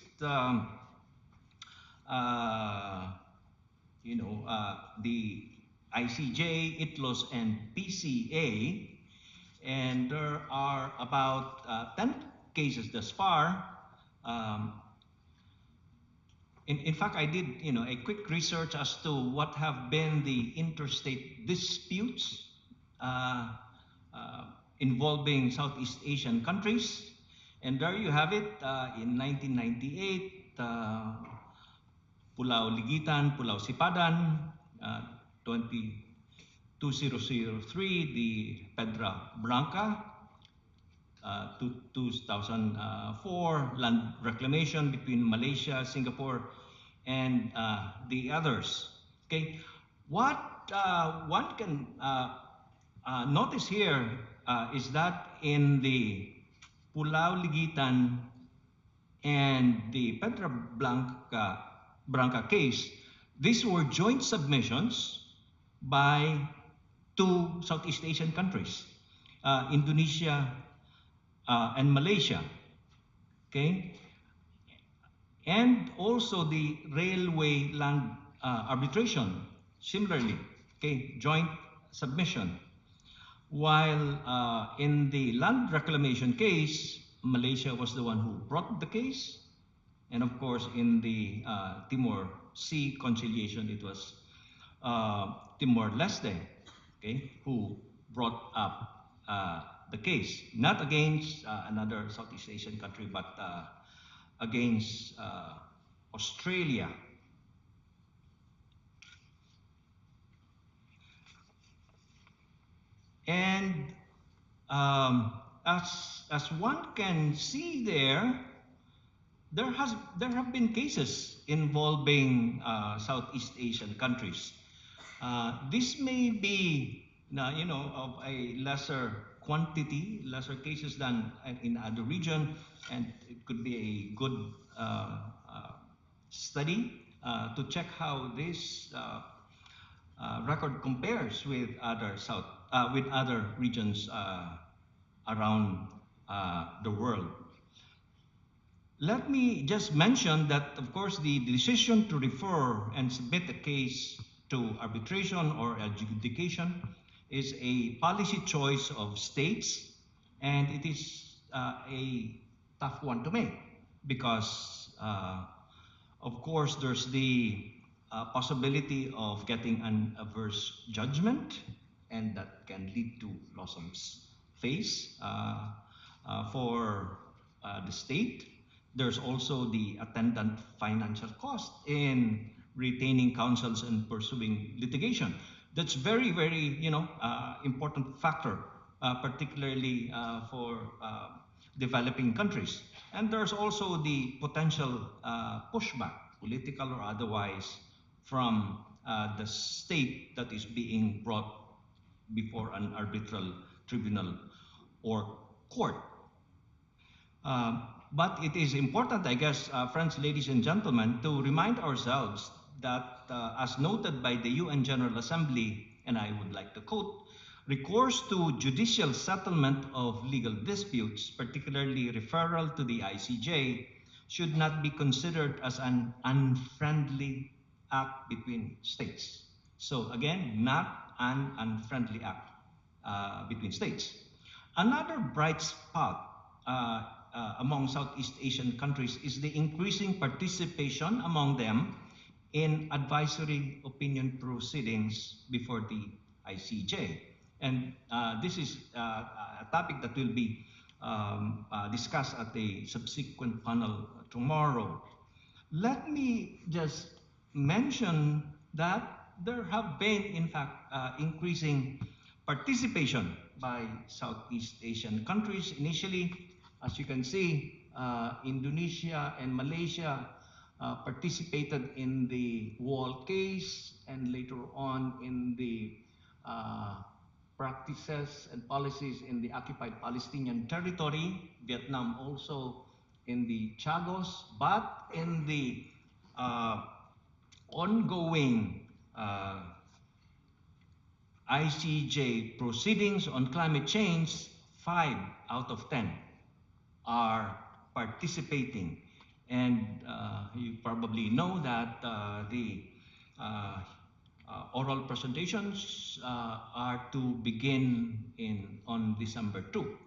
Speaker 9: the ICJ, ITLOS, and PCA, and there are about 10 cases thus far. In fact, I did a quick research as to what have been the interstate disputes involving Southeast Asian countries. And there you have it. In 1998, Pulau Ligitan, Pulau Sipadan, 2003, the Pedra Branca, 2004, land reclamation between Malaysia, Singapore, and the others. Okay, what one can notice here is that in the Pulau Ligitan and the Pedra Branca case, these were joint submissions by two Southeast Asian countries, Indonesia and Malaysia. Okay, and also the railway land arbitration, similarly, okay, joint submission. While in the land reclamation case, Malaysia was the one who brought the case, and of course in the Timor Sea conciliation, it was Timor-Leste, okay, who brought up the case, not against another Southeast Asian country, but against Australia. And as one can see there have been cases involving Southeast Asian countries. This may be, of a lesser quantity, lesser cases than in other region, and it could be a good study to check how this record compares with with other regions around the world. Let me just mention that, of course, the decision to refer and submit a case to arbitration or adjudication is a policy choice of states, and it is a tough one to make because, of course, there's the possibility of getting an adverse judgment, and that can lead to loss of face for the state. There's also the attendant financial cost in retaining counsels and pursuing litigation. That's very, very, important factor, particularly for developing countries. And there's also the potential pushback, political or otherwise, from the state that is being brought before an arbitral tribunal or court. But it is important, I guess, friends, ladies and gentlemen, to remind ourselves that, as noted by the UN General Assembly, and I would like to quote, recourse to judicial settlement of legal disputes, particularly referral to the ICJ, should not be considered as an unfriendly act between states. So again, not an unfriendly act between states. Another bright spot among Southeast Asian countries is the increasing participation among them in advisory opinion proceedings before the ICJ. And this is a topic that will be discussed at a subsequent panel tomorrow. Let me just mention that there have been, in fact, increasing participation by Southeast Asian countries. Initially, as you can see, Indonesia and Malaysia participated in the wall case, and later on in the practices and policies in the occupied Palestinian territory, Vietnam also in the Chagos, but in the ongoing ICJ proceedings on climate change, 5 out of 10 are participating. And you probably know that the oral presentations are to begin on December 2.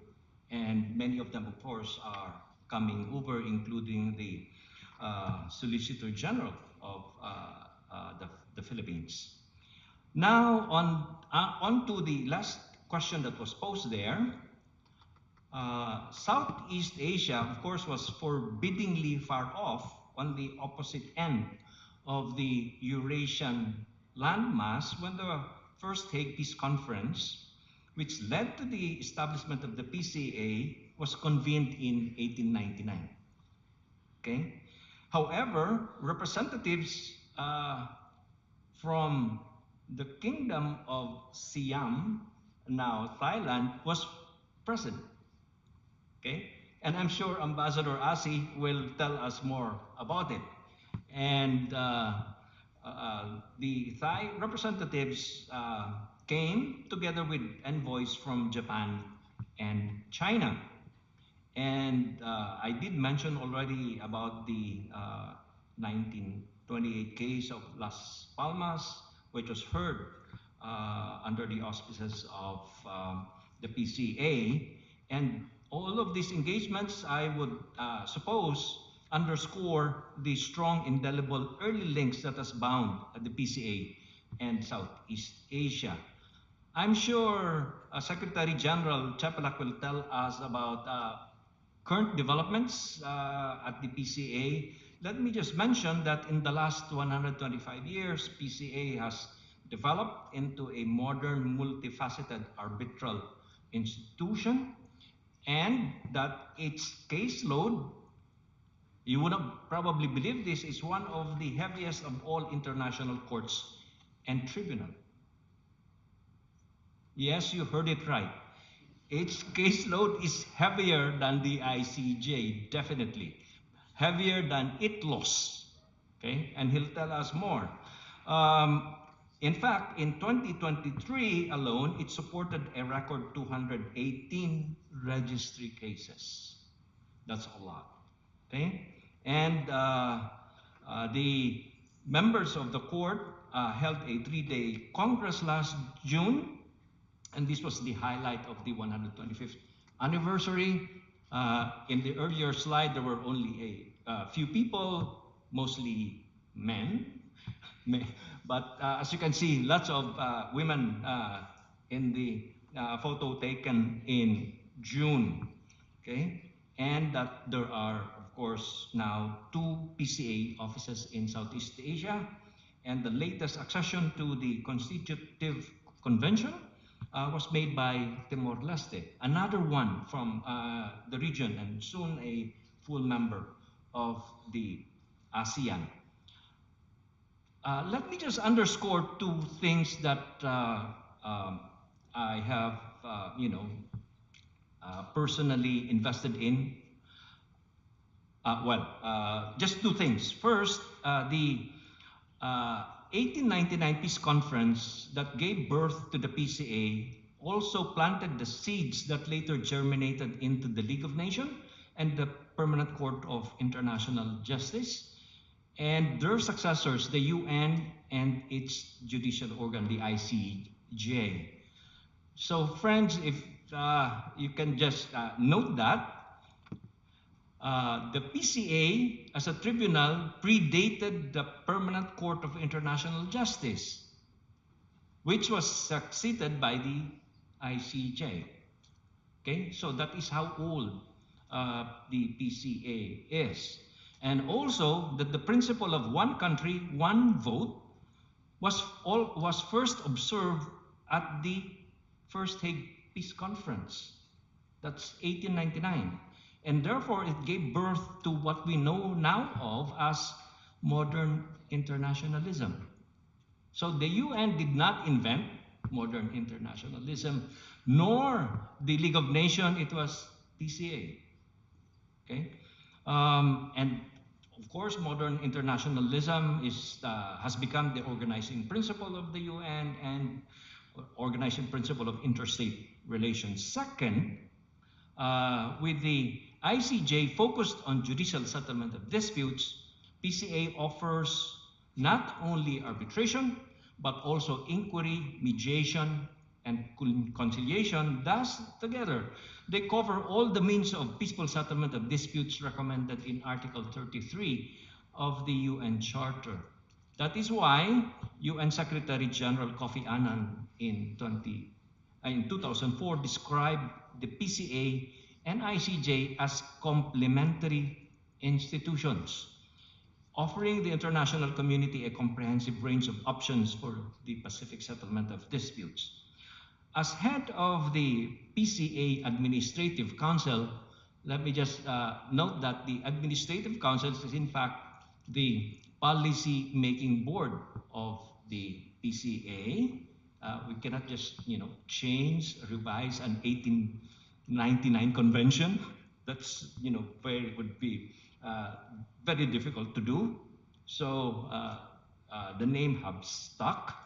Speaker 9: And many of them, of course, are coming over, including the Solicitor General of the Philippines. Now, on to the last question that was posed there. Southeast Asia, of course, was forbiddingly far off on the opposite end of the Eurasian landmass when the First Hague Peace Conference, which led to the establishment of the PCA, was convened in 1899. Okay? However, representatives from the Kingdom of Siam, now Thailand, was present. Okay? And I'm sure Ambassador Asi will tell us more about it. And the Thai representatives came together with envoys from Japan and China. And I did mention already about the 1928 case of Las Palmas, which was heard under the auspices of the PCA. And all of these engagements, I would suppose, underscore the strong, indelible early links that has bound the PCA and Southeast Asia. I'm sure Secretary General Chapelak will tell us about current developments at the PCA. Let me just mention that in the last 125 years, PCA has developed into a modern, multifaceted arbitral institution, and that its caseload, you would have probably believed this, is one of the heaviest of all international courts and tribunal. Yes, you heard it right. Its caseload is heavier than the ICJ, definitely. Heavier than ITLOS, okay? And he'll tell us more. In fact, in 2023 alone, it supported a record 218 registry cases. That's a lot, okay? And the members of the court held a 3-day Congress last June, and this was the highlight of the 125th anniversary. In the earlier slide, there were only a few people, mostly men. But as you can see, lots of women in the photo taken in June. Okay? And that there are, of course, now 2 PCA offices in Southeast Asia. And the latest accession to the Constitutive Convention was made by Timor-Leste, another one from the region and soon a full member of the ASEAN. Let me just underscore 2 things that I have, personally invested in. Just 2 things. First, the 1899 Peace Conference that gave birth to the PCA also planted the seeds that later germinated into the League of Nations and the Permanent Court of International Justice, and their successors, the UN and its judicial organ, the ICJ. So friends, if you can just note that, the PCA as a tribunal predated the Permanent Court of International Justice, which was succeeded by the ICJ. Okay, so that is how old the PCA is. And also that the principle of one country, one vote was first observed at the First Hague Peace Conference. That's 1899. And therefore, it gave birth to what we know now of as modern internationalism. So the UN did not invent modern internationalism, nor the League of Nations. It was PCA. Okay, and of course, modern internationalism has become the organizing principle of the UN and organizing principle of interstate relations. Second, with the ICJ focused on judicial settlement of disputes, PCA offers not only arbitration, but also inquiry, mediation, and conciliation. Thus, together, they cover all the means of peaceful settlement of disputes recommended in Article 33 of the UN Charter. That is why UN Secretary General Kofi Annan in 2004 described the PCA and ICJ as complementary institutions, offering the international community a comprehensive range of options for the Pacific settlement of disputes. As head of the PCA Administrative Council, let me just note that the Administrative Council is in fact the policy-making board of the PCA. We cannot just, change, revise an 1899 convention. That's, would be very difficult to do. So the name has stuck.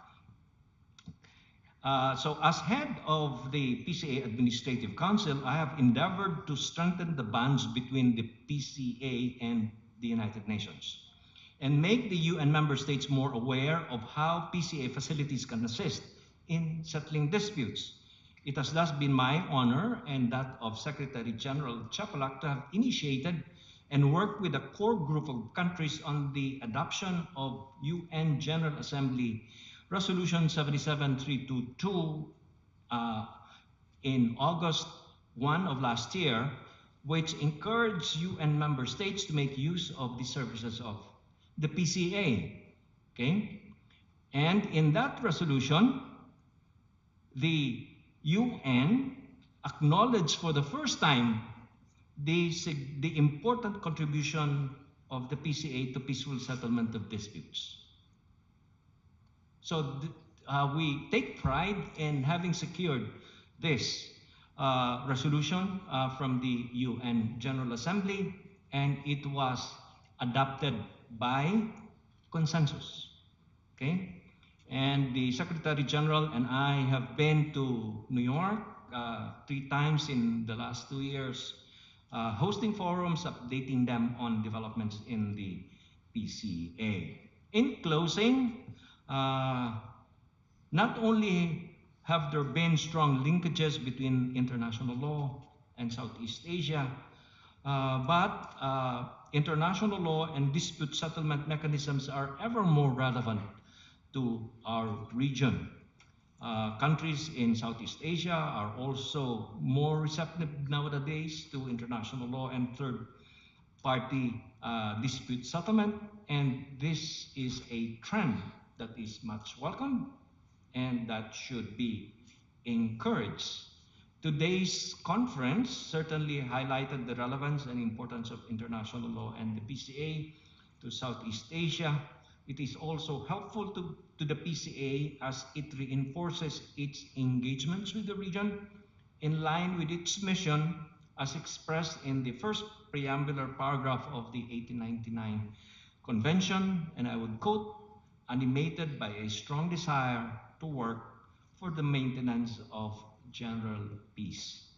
Speaker 9: So as head of the PCA Administrative Council, I have endeavored to strengthen the bonds between the PCA and the United Nations and make the UN member states more aware of how PCA facilities can assist in settling disputes. It has thus been my honor and that of Secretary General Chapelak to have initiated and worked with a core group of countries on the adoption of UN General Assembly Resolution 77322 in August 1 of last year, which encouraged UN member states to make use of the services of the PCA. Okay? And in that resolution, the UN acknowledged for the first time the important contribution of the PCA to peaceful settlement of disputes. So we take pride in having secured this resolution from the UN General Assembly, and it was adopted by consensus. Okay? And the Secretary General and I have been to New York 3 times in the last 2 years, hosting forums, updating them on developments in the PCA. In closing, not only have there been strong linkages between international law and Southeast Asia, but international law and dispute settlement mechanisms are ever more relevant to our region. Countries in Southeast Asia are also more receptive nowadays to international law and third-party dispute settlement, and this is a trend that is much welcome and that should be encouraged. Today's conference certainly highlighted the relevance and importance of international law and the PCA to Southeast Asia. It is also helpful to the PCA as it reinforces its engagements with the region in line with its mission as expressed in the first preambular paragraph of the 1899 Convention, and I would quote, animated by a strong desire to work for the maintenance of general peace.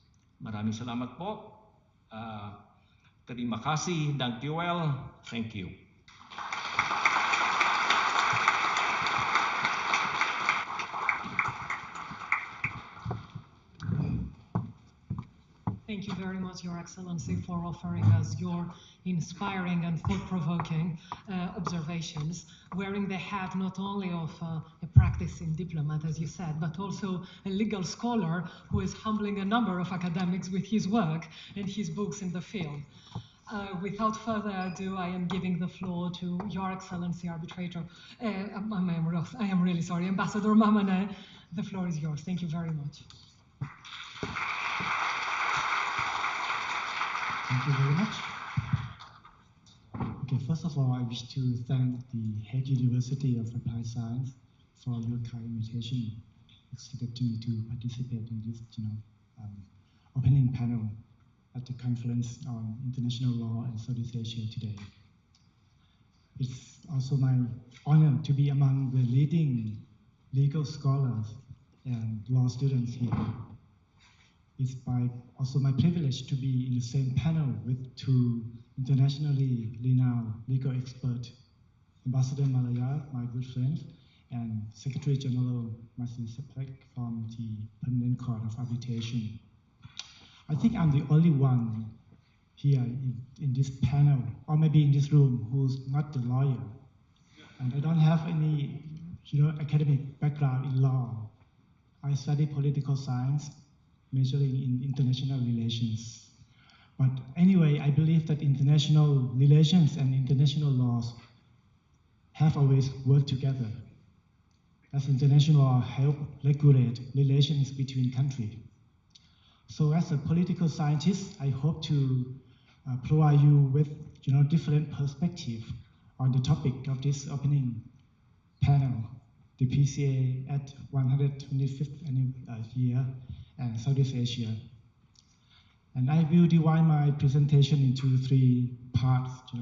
Speaker 9: Maraming salamat po. Terima kasih, dankjewel. Thank you.
Speaker 8: Thank you very much, Your Excellency, for offering us your inspiring and thought-provoking observations, wearing the hat not only of a practicing diplomat, as you said, but also a legal scholar who is humbling a number of academics with his work and his books in the field. Without further ado, I am giving the floor to Your Excellency Arbitrator, I am really sorry, Ambassador Mamanee. The floor is yours. Thank you very much.
Speaker 10: Thank you very much. Okay, first of all, I wish to thank the Hague University of Applied Science for your kind invitation extended to me to participate in this, opening panel at the conference on international law and Southeast Asia today. It's also my honor to be among the leading legal scholars and law students here. It's also my privilege to be in the same panel with 2 internationally renowned legal experts, Ambassador Malaya, my good friend, and Secretary General Masin Seplek from the Permanent Court of Arbitration. I think I'm the only one here in this panel, or maybe in this room, who's not the lawyer. And I don't have any academic background in law. I study political science, majoring in international relations. But anyway, I believe that international relations and international laws have always worked together, as international law help regulate relations between countries. So as a political scientist, I hope to provide you with different perspectives on the topic of this opening panel, the PCA at 125th year and Southeast Asia. And I will divide my presentation into 3 parts.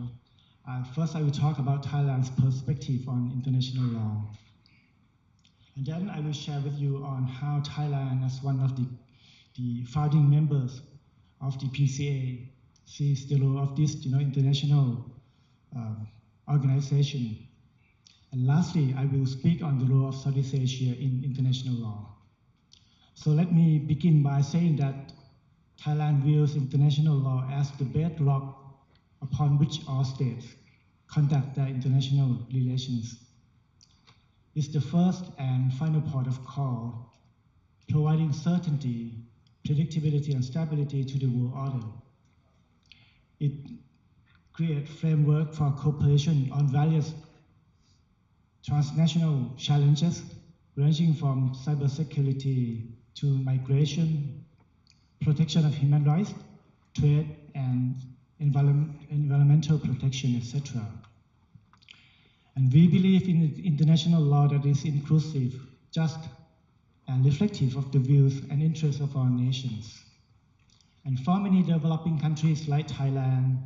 Speaker 10: First, I will talk about Thailand's perspective on international law. And then I will share with you on how Thailand, as one of the founding members of the PCA, sees the role of this international organization. And lastly, I will speak on the role of Southeast Asia in international law. So let me begin by saying that Thailand views international law as the bedrock upon which all states conduct their international relations. is the first and final port of call, providing certainty, predictability, and stability to the world order. It creates framework for cooperation on various transnational challenges, ranging from cybersecurity to migration, protection of human rights, trade, and environmental protection, etc. And we believe in international law that is inclusive, just, and reflective of the views and interests of our nations. And for many developing countries like Thailand,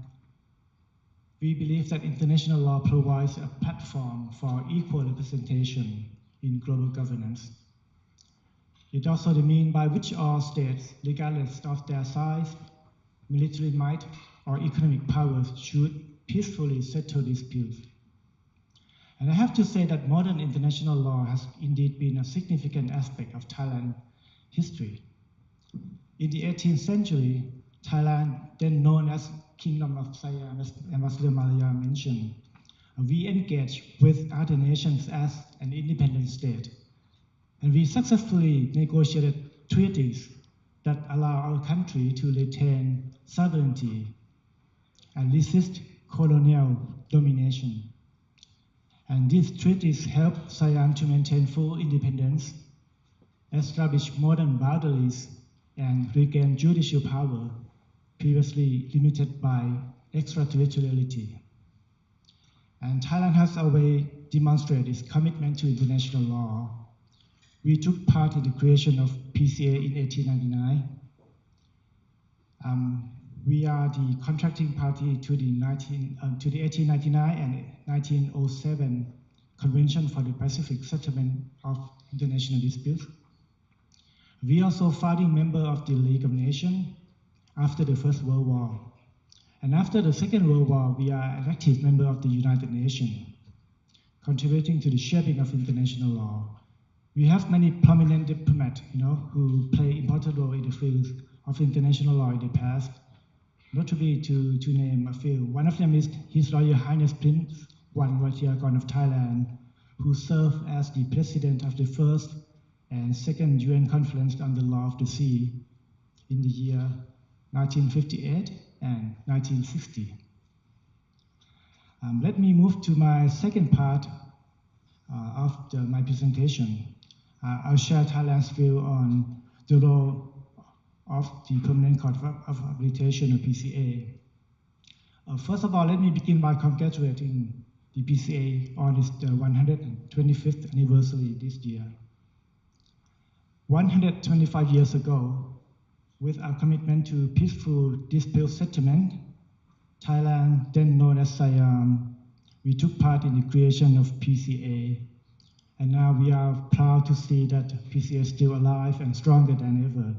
Speaker 10: we believe that international law provides a platform for equal representation in global governance. It also the means by which all states, regardless of their size, military might, or economic powers, should peacefully settle disputes. And I have to say that modern international law has indeed been a significant aspect of Thailand's history. In the 18th century, Thailand, then known as Kingdom of Siam, as Ambassador Malaya mentioned, we engaged with other nations as an independent state. And we successfully negotiated treaties that allow our country to retain sovereignty and resist colonial domination. And these treaties helped Siam to maintain full independence, establish modern boundaries, and regain judicial power previously limited by extraterritoriality. And Thailand has always demonstrated its commitment to international law. We took part in the creation of PCA in 1899. We are the contracting party to the 1899 and 1907 Convention for the Pacific Settlement of International Disputes. We are also founding member of the League of Nations after the First World War. And after the Second World War, we are an active member of the United Nations, contributing to the shaping of international law. We have many prominent diplomats, who play important role in the field of international law in the past. Not to name a few. One of them is His Royal Highness Prince Wonwatirakon of Thailand, who served as the president of the first and second UN Conference on the Law of the Sea in the year 1958 and 1960. Let me move to my second part of my presentation. I'll share Thailand's view on the role of the Permanent Court of Arbitration, or PCA. First of all, let me begin by congratulating the PCA on its 125th anniversary this year. 125 years ago, with our commitment to peaceful dispute settlement, Thailand, then known as Siam, we took part in the creation of PCA. And now we are proud to see that PCA is still alive and stronger than ever.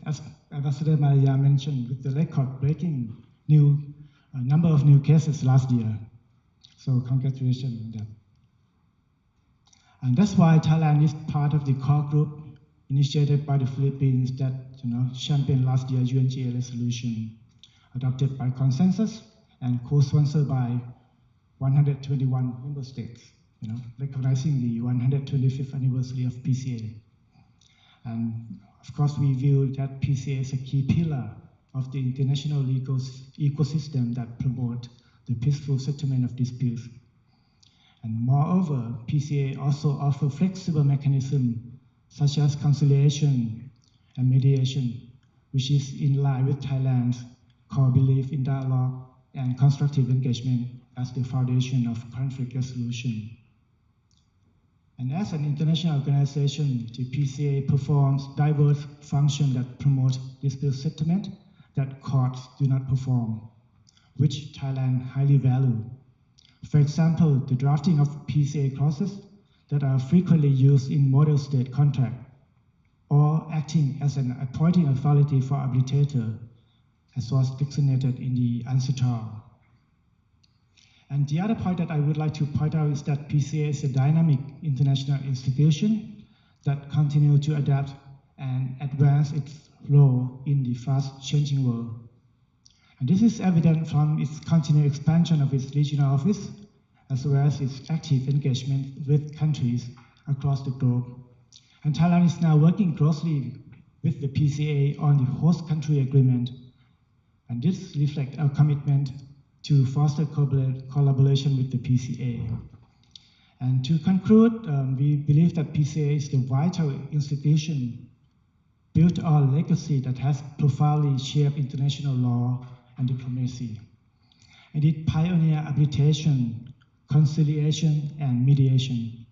Speaker 10: As Ambassador Malaya mentioned, with the record-breaking number of new cases last year. So congratulations on that. And that's why Thailand is part of the core group initiated by the Philippines that championed last year's UNGA resolution, adopted by consensus and co-sponsored by 121 member states, recognizing the 125th anniversary of PCA. And of course, we view that PCA as a key pillar of the international legal ecosystem that promotes the peaceful settlement of disputes. And moreover, PCA also offers flexible mechanisms such as conciliation and mediation, which is in line with Thailand's core belief in dialogue and constructive engagement as the foundation of conflict resolution. And as an international organization, the PCA performs diverse functions that promote dispute settlement that courts do not perform, which Thailand highly value. For example, the drafting of PCA clauses that are frequently used in model state contract, or acting as an appointing authority for arbitrator, as was designated in the UNCITRAL. And the other point that I would like to point out is that PCA is a dynamic international institution that continues to adapt and advance its role in the fast-changing world. And this is evident from its continued expansion of its regional office as well as its active engagement with countries across the globe. And Thailand is now working closely with the PCA on the host country agreement, and this reflects our commitment to foster collaboration with the PCA. And to conclude, we believe that PCA is the vital institution built on a legacy that has profoundly shaped international law and diplomacy. And it pioneered arbitration, conciliation, and mediation,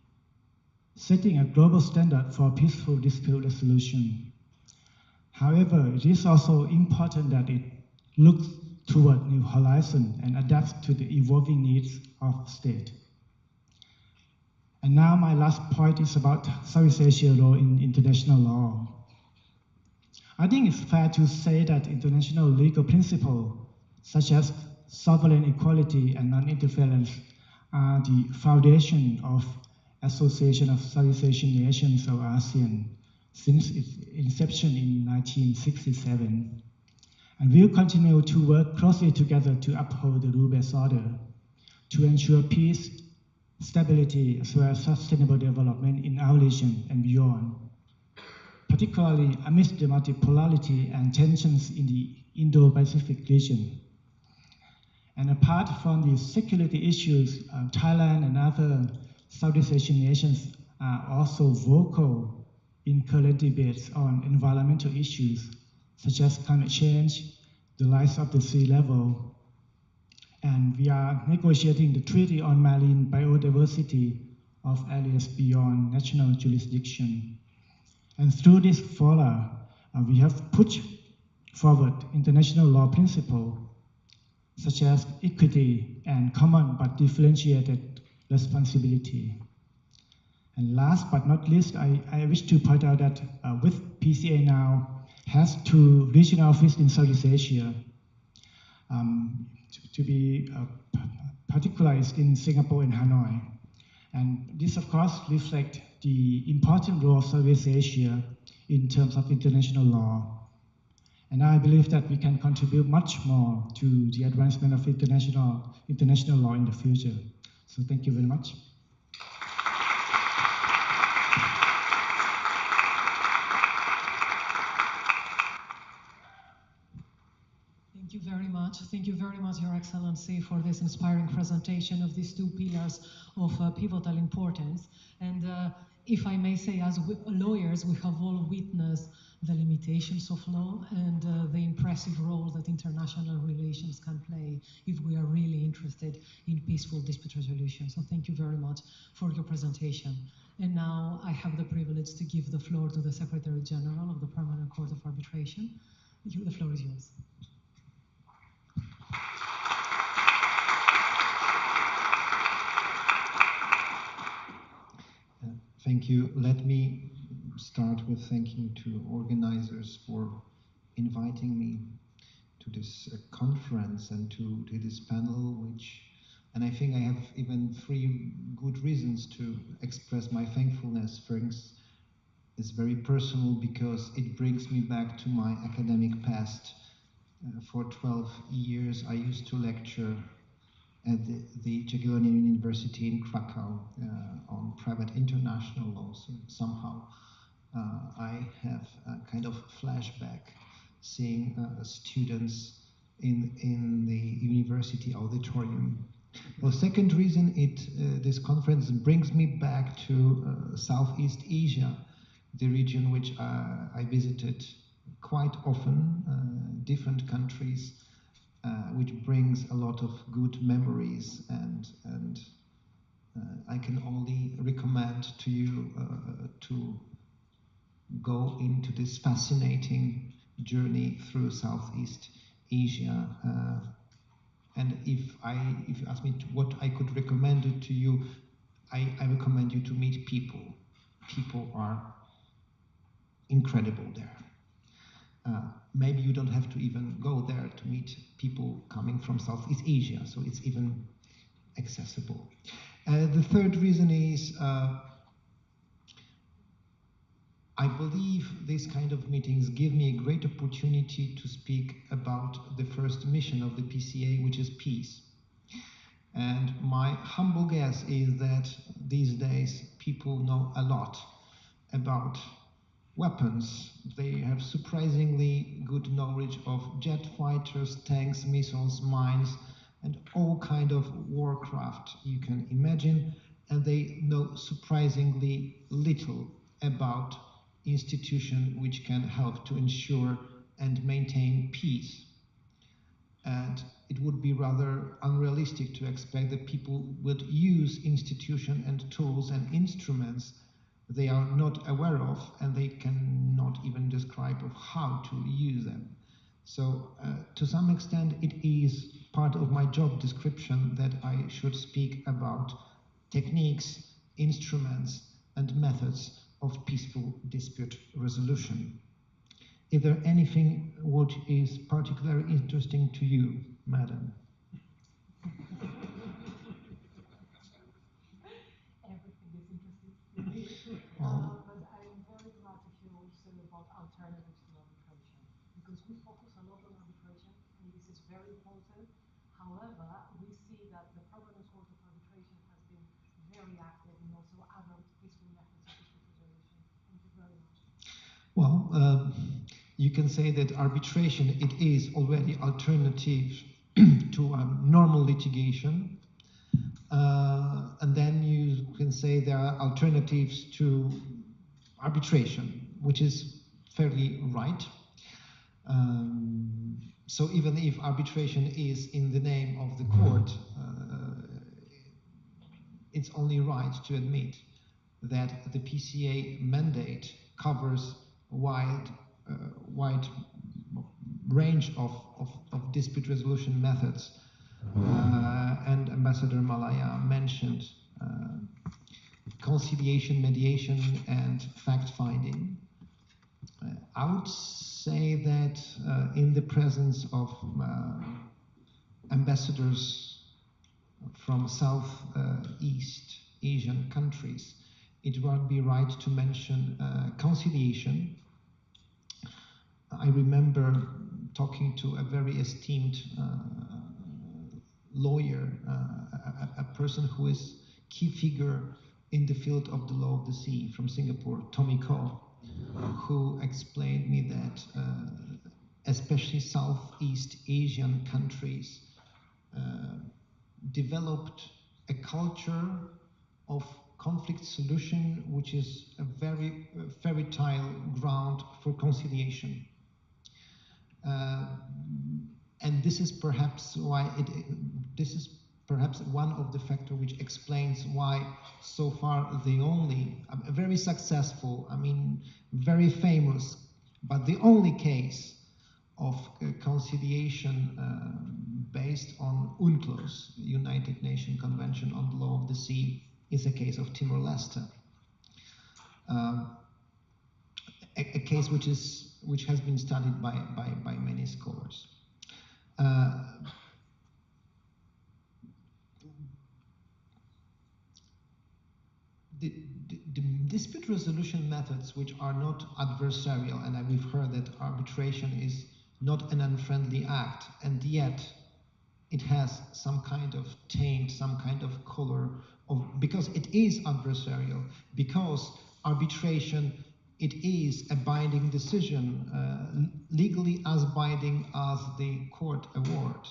Speaker 10: setting a global standard for peaceful dispute resolution. However, it is also important that it looks toward new horizons and adapts to the evolving needs of the state. And now my last point is about Southeast Asia law in international law. I think it's fair to say that international legal principles, such as sovereign equality and non-interference, are the foundation of Association of Southeast Asian Nations, or ASEAN, since its inception in 1967. And we'll continue to work closely together to uphold the rule-based order, to ensure peace, stability, as well as sustainable development in our region and beyond, particularly amidst the multipolarity and tensions in the Indo-Pacific region. And apart from the security issues, Thailand and other Southeast Asian nations are also vocal in current debates on environmental issues, such as climate change, the rise of the sea level, and we are negotiating the Treaty on Marine Biodiversity of areas beyond national jurisdiction. And through this fora, we have put forward international law principles such as equity and common but differentiated responsibility. And last but not least, I wish to point out that with PCA now has 2 regional offices in Southeast Asia, to be particularized in Singapore and Hanoi. And this, of course, reflects the important role of Southeast Asia in terms of international law. And I believe that we can contribute much more to the advancement of international law in the future. So thank you very much.
Speaker 8: Thank you very much. Thank you very much, Your Excellency, for this inspiring presentation of these 2 pillars of pivotal importance. And if I may say, as lawyers, we have all witnessed the limitations of law and the impressive role that international relations can play if we are really interested in peaceful dispute resolution. So thank you very much for your presentation. And now I have the privilege to give the floor to the Secretary General of the Permanent Court of Arbitration. The floor is yours.
Speaker 11: Thank you. Let me start with thanking to organizers for inviting me to this conference and to this panel, and I think I have even 3 good reasons to express my thankfulness. First, it's very personal because it brings me back to my academic past. For 12 years, I used to lecture at the Jagiellonian University in Krakow on private international law. So somehow I have a kind of flashback seeing students in the university auditorium. Well, second reason, this conference brings me back to Southeast Asia, the region which I visited quite often, different countries, which brings a lot of good memories, and I can only recommend to you to go into this fascinating journey through Southeast Asia. And if you ask me what I could recommend it to you, I recommend you to meet people. People are incredible there. Maybe you don't have to even go there to meet people coming from Southeast Asia, so it's even accessible. The third reason is I believe these kind of meetings give me a great opportunity to speak about the first mission of the PCA, which is peace. And my humble guess is that these days people know a lot about weapons. They have surprisingly good knowledge of jet fighters, tanks, missiles, mines, and all kind of warcraft you can imagine. And they know surprisingly little about institutions which can help to ensure and maintain peace. And it would be rather unrealistic to expect that people would use institutions and tools and instruments they are not aware of, and they cannot even describe of how to use them. So to some extent it is part of my job description that I should speak about techniques, instruments and methods of peaceful dispute resolution. Is there anything which is particularly interesting to you, madam?
Speaker 8: Everything is interesting to me, but I'm very glad to hear also about alternatives to arbitration, because we focus a lot on arbitration, and this is very important. However, we see that the Provenance Court of Arbitration has been very active in also other peaceful methods of dispute resolution. Thank you very much.
Speaker 11: Well, you can say that arbitration, it is already alternative to normal litigation. And then you can say there are alternatives to arbitration, which is fairly right. So even if arbitration is in the name of the court, it's only right to admit that the PCA mandate covers wide range of dispute resolution methods. And Ambassador Malaya mentioned conciliation, mediation, and fact-finding. I would say that in the presence of ambassadors from Southeast Asian countries, it would be right to mention conciliation. I remember talking to a very esteemed lawyer, a person who is key figure in the field of the law of the sea from Singapore, Tommy Koh, who explained me that especially Southeast Asian countries developed a culture of conflict solution which is a very fertile ground for conciliation. And this is perhaps why this is perhaps one of the factors which explains why so far the only, a very successful, I mean, very famous, but the only case of conciliation based on UNCLOS, United Nations Convention on the Law of the Sea, is a case of Timor-Leste. A case which has been studied by many scholars. The dispute resolution methods which are not adversarial, and we've heard that arbitration is not an unfriendly act, and yet it has some kind of taint, some kind of color, because it is adversarial, because arbitration, it is a binding decision, legally as binding as the court award.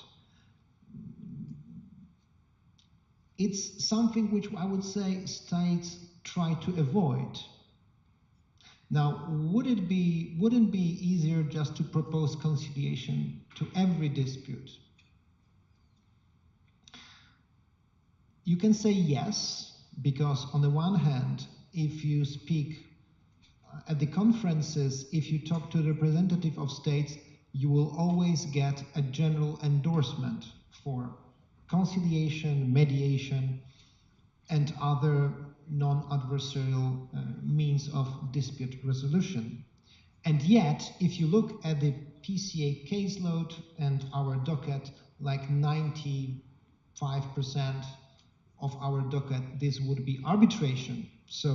Speaker 11: It's something which I would say states try to avoid. Now, wouldn't it be easier just to propose conciliation to every dispute? You can say yes, because on the one hand, if you speak at the conferences, if you talk to the representative of states, you will always get a general endorsement for conciliation, mediation, and other non-adversarial means of dispute resolution. And yet, if you look at the PCA caseload and our docket, like 95% of our docket, this would be arbitration. So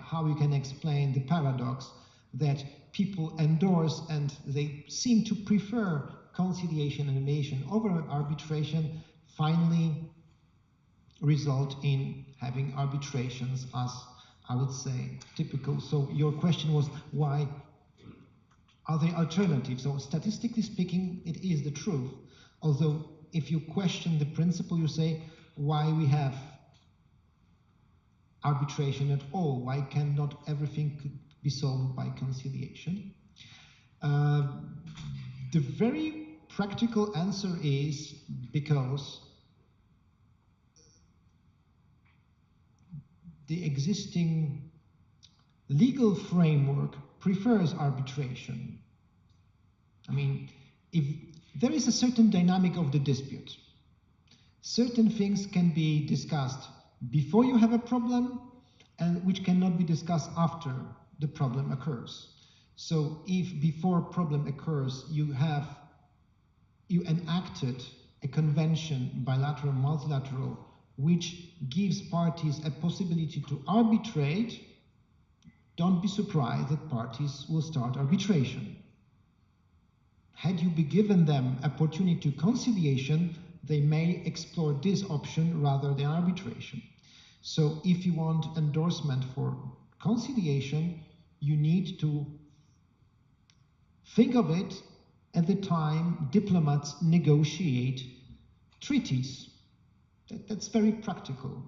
Speaker 11: how you can explain the paradox that people endorse and they seem to prefer conciliation and mediation over arbitration? Finally, result in having arbitrations as, I would say, typical. So your question was, why are there alternatives? So statistically speaking, it is the truth. Although if you question the principle, you say, why we have arbitration at all? Why cannot everything could be solved by conciliation? The very practical answer is because the existing legal framework prefers arbitration. I mean, if there is a certain dynamic of the dispute, certain things can be discussed before you have a problem and which cannot be discussed after the problem occurs. So if before a problem occurs you enacted a convention, bilateral, multilateral, which gives parties a possibility to arbitrate, don't be surprised that parties will start arbitration. Had you been given them opportunity to conciliation, they may explore this option rather than arbitration. So if you want endorsement for conciliation, you need to think of it at the time diplomats negotiate treaties. That's very practical.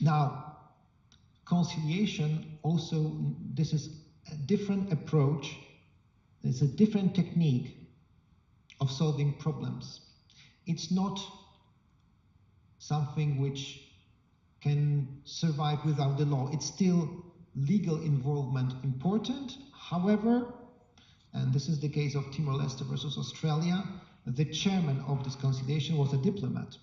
Speaker 11: Now, conciliation also, this is a different approach. It's a different technique of solving problems. It's not something which can survive without the law. It's still legal involvement important. However, and this is the case of Timor-Leste versus Australia, the chairman of this conciliation was a diplomat.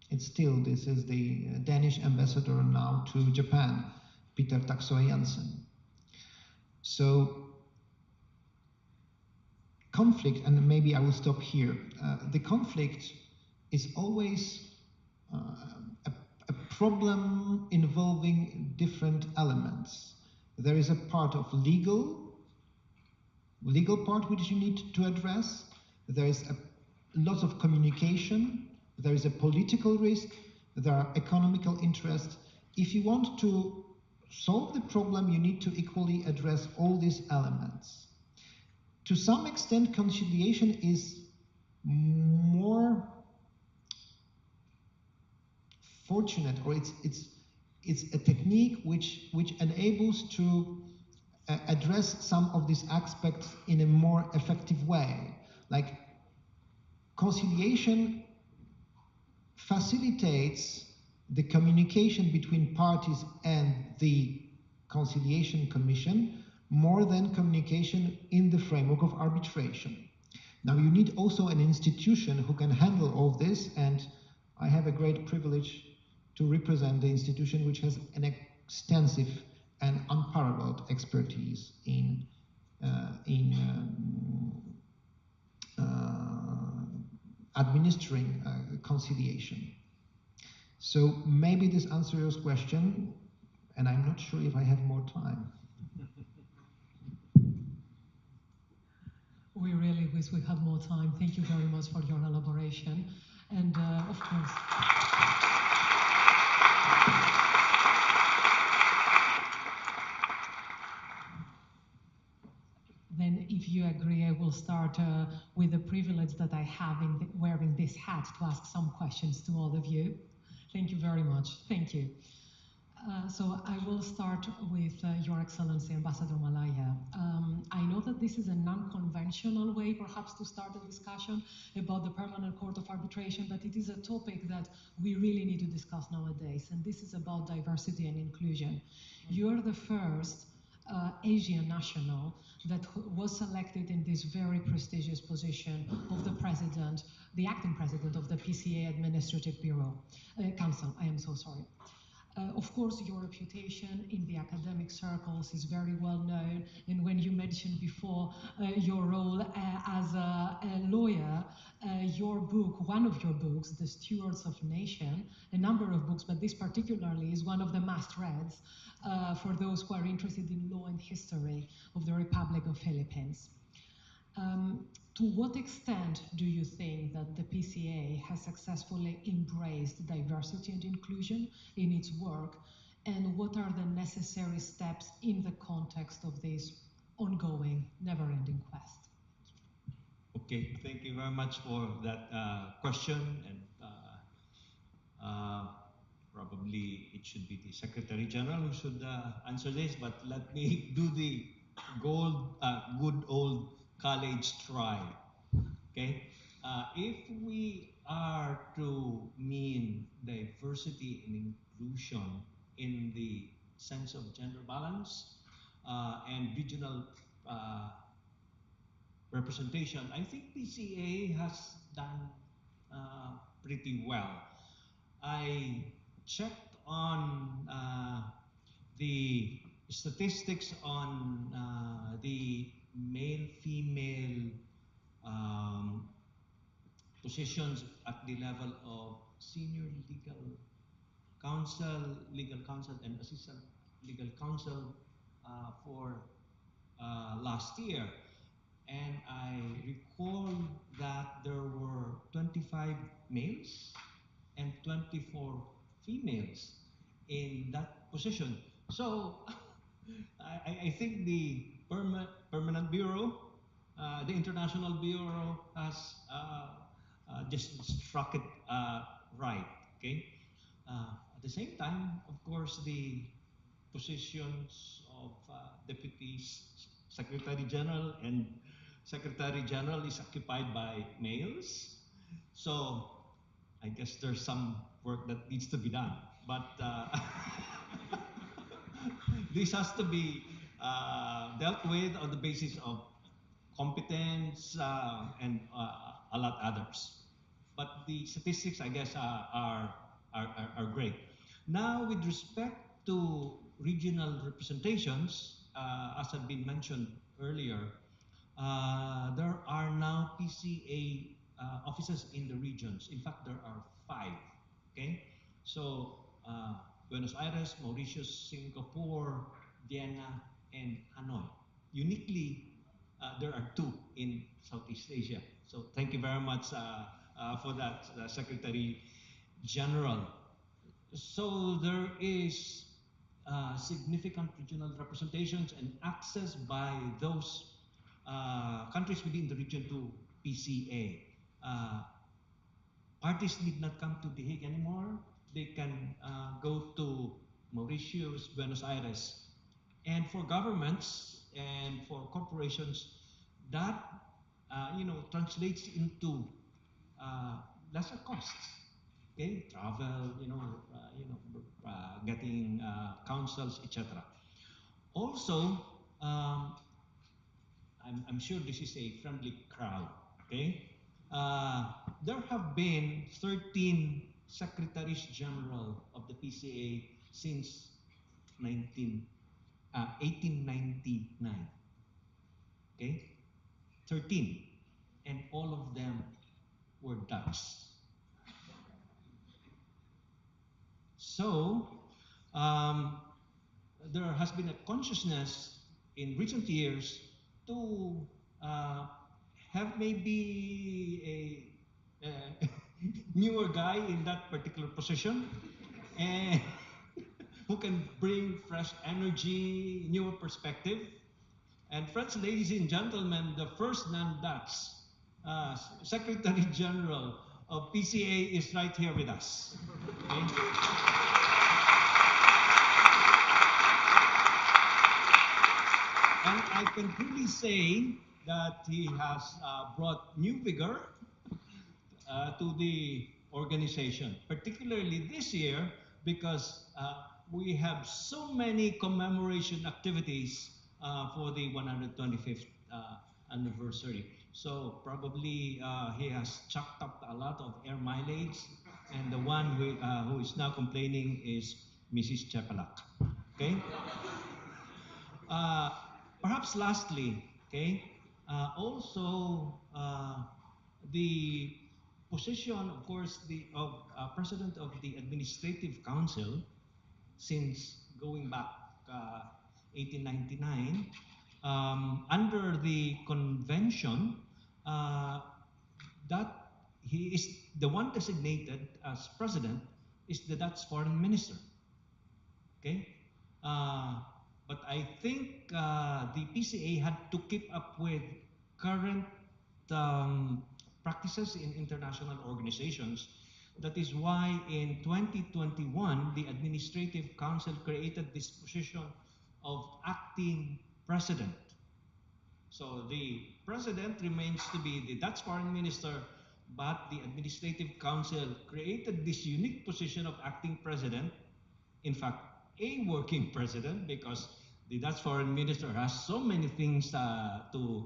Speaker 11: It's still, this is the Danish ambassador now to Japan, Peter Taksøe Jensen. So conflict, and maybe I will stop here, the conflict is always a problem involving different elements. There is a part of legal part which you need to address. There is a lot of communication. There is a political risk. There are economical interests. If you want to solve the problem, you need to equally address all these elements. To some extent, conciliation is more fortunate, or it's a technique which enables to address some of these aspects in a more effective way. Like conciliation facilitates the communication between parties and the conciliation commission more than communication in the framework of arbitration. Now you need also an institution who can handle all this, and I have a great privilege to represent the institution which has an extensive and unparalleled expertise in administering conciliation. So maybe this answers your question, and I'm not sure if I have more time.
Speaker 8: We really wish we had more time. Thank you very much for your elaboration. And of course, then if you agree, I will start with the privilege that I have in wearing this hat to ask some questions to all of you. Thank you very much. Thank you. So I will start with Your Excellency, Ambassador Malaya. I know that this is a non-conventional way, perhaps, to start a discussion about the Permanent Court of Arbitration, but it is a topic that we really need to discuss nowadays, and this is about diversity and inclusion. You are the first Asian national that was selected in this very prestigious position of the president, the acting president of the PCA Administrative Bureau, Council, I am so sorry. Of course, your reputation in the academic circles is very well known, and when you mentioned before your role as a lawyer, your book, one of your books, The Stewards of Nation, a number of books, but this particularly is one of the must-reads for those who are interested in law and history of the Republic of Philippines. To what extent do you think that the PCA has successfully embraced diversity and inclusion in its work? And what are the necessary steps in the context of this ongoing, never-ending quest?
Speaker 9: Okay, thank you very much for that question. And probably it should be the Secretary General who should answer this, but let me do the good old college try. Okay, if we are to mean diversity and inclusion in the sense of gender balance and regional representation, I think PCA has done pretty well. I checked on the statistics on the male-female positions at the level of senior legal counsel, and assistant legal counsel for last year. And I recall that there were 25 males and 24 females in that position. So I think the permanent bureau, the international bureau, has just struck it right. Okay. At the same time, of course, the positions of deputies, secretary general, and secretary general is occupied by males. So I guess there's some work that needs to be done. But this has to be dealt with on the basis of competence and a lot others. But the statistics, I guess, are great. Now, with respect to regional representations, as had been mentioned earlier, there are now PCA offices in the regions. In fact, there are 5. Okay, so Buenos Aires, Mauritius, Singapore, Vienna, and Hanoi. Uniquely, there are 2 in Southeast Asia. So thank you very much for that, Secretary General. So there is significant regional representations and access by those countries within the region to PCA. Parties need not come to The Hague anymore. They can go to Mauritius, Buenos Aires. And for governments and for corporations, that translates into lesser costs. Okay, travel, getting counsels, etc. Also, I'm sure this is a friendly crowd. Okay, there have been 13 secretaries general of the PCA since 1899. Okay, 13, and all of them were Dutch. So there has been a consciousness in recent years to have maybe a newer guy in that particular position, and who can bring fresh energy, newer perspective. And friends, ladies and gentlemen, the first non-Dutch Secretary General of PCA is right here with us. Okay? And I can truly say that he has brought new vigor to the organization, particularly this year, because we have so many commemoration activities for the 125th anniversary. So probably he has chucked up a lot of air mileage, and the one who is now complaining is Mrs. Chepalak. Okay. Perhaps lastly, okay, also the position, of course, of President of the Administrative Council since going back 1899, under the convention, uh, that he is the one designated as president is the Dutch foreign minister. Okay, uh, but I think the PCA had to keep up with current um, practices in international organizations. That is why in 2021 the Administrative Council created this position of acting president. So the president remains to be the Dutch foreign minister, but the Administrative Council created this unique position of acting president, in fact, a working president, because the Dutch foreign minister has so many things to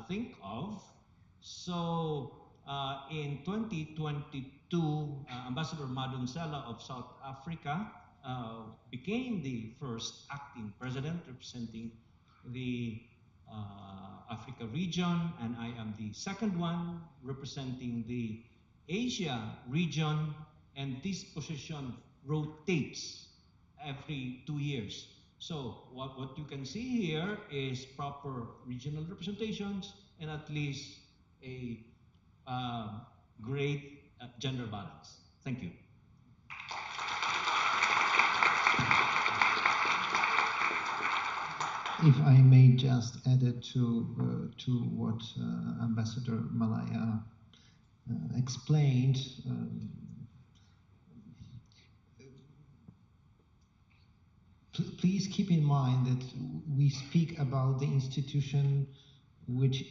Speaker 9: think of. So in 2022, Ambassador Madonsela of South Africa became the first acting president representing the Africa region, and I am the second one representing the Asia region, and this position rotates every 2 years. So what you can see here is proper regional representations and at least a great gender balance. Thank you.
Speaker 11: If I may just add it to what Ambassador Malaya explained, please keep in mind that we speak about the institution which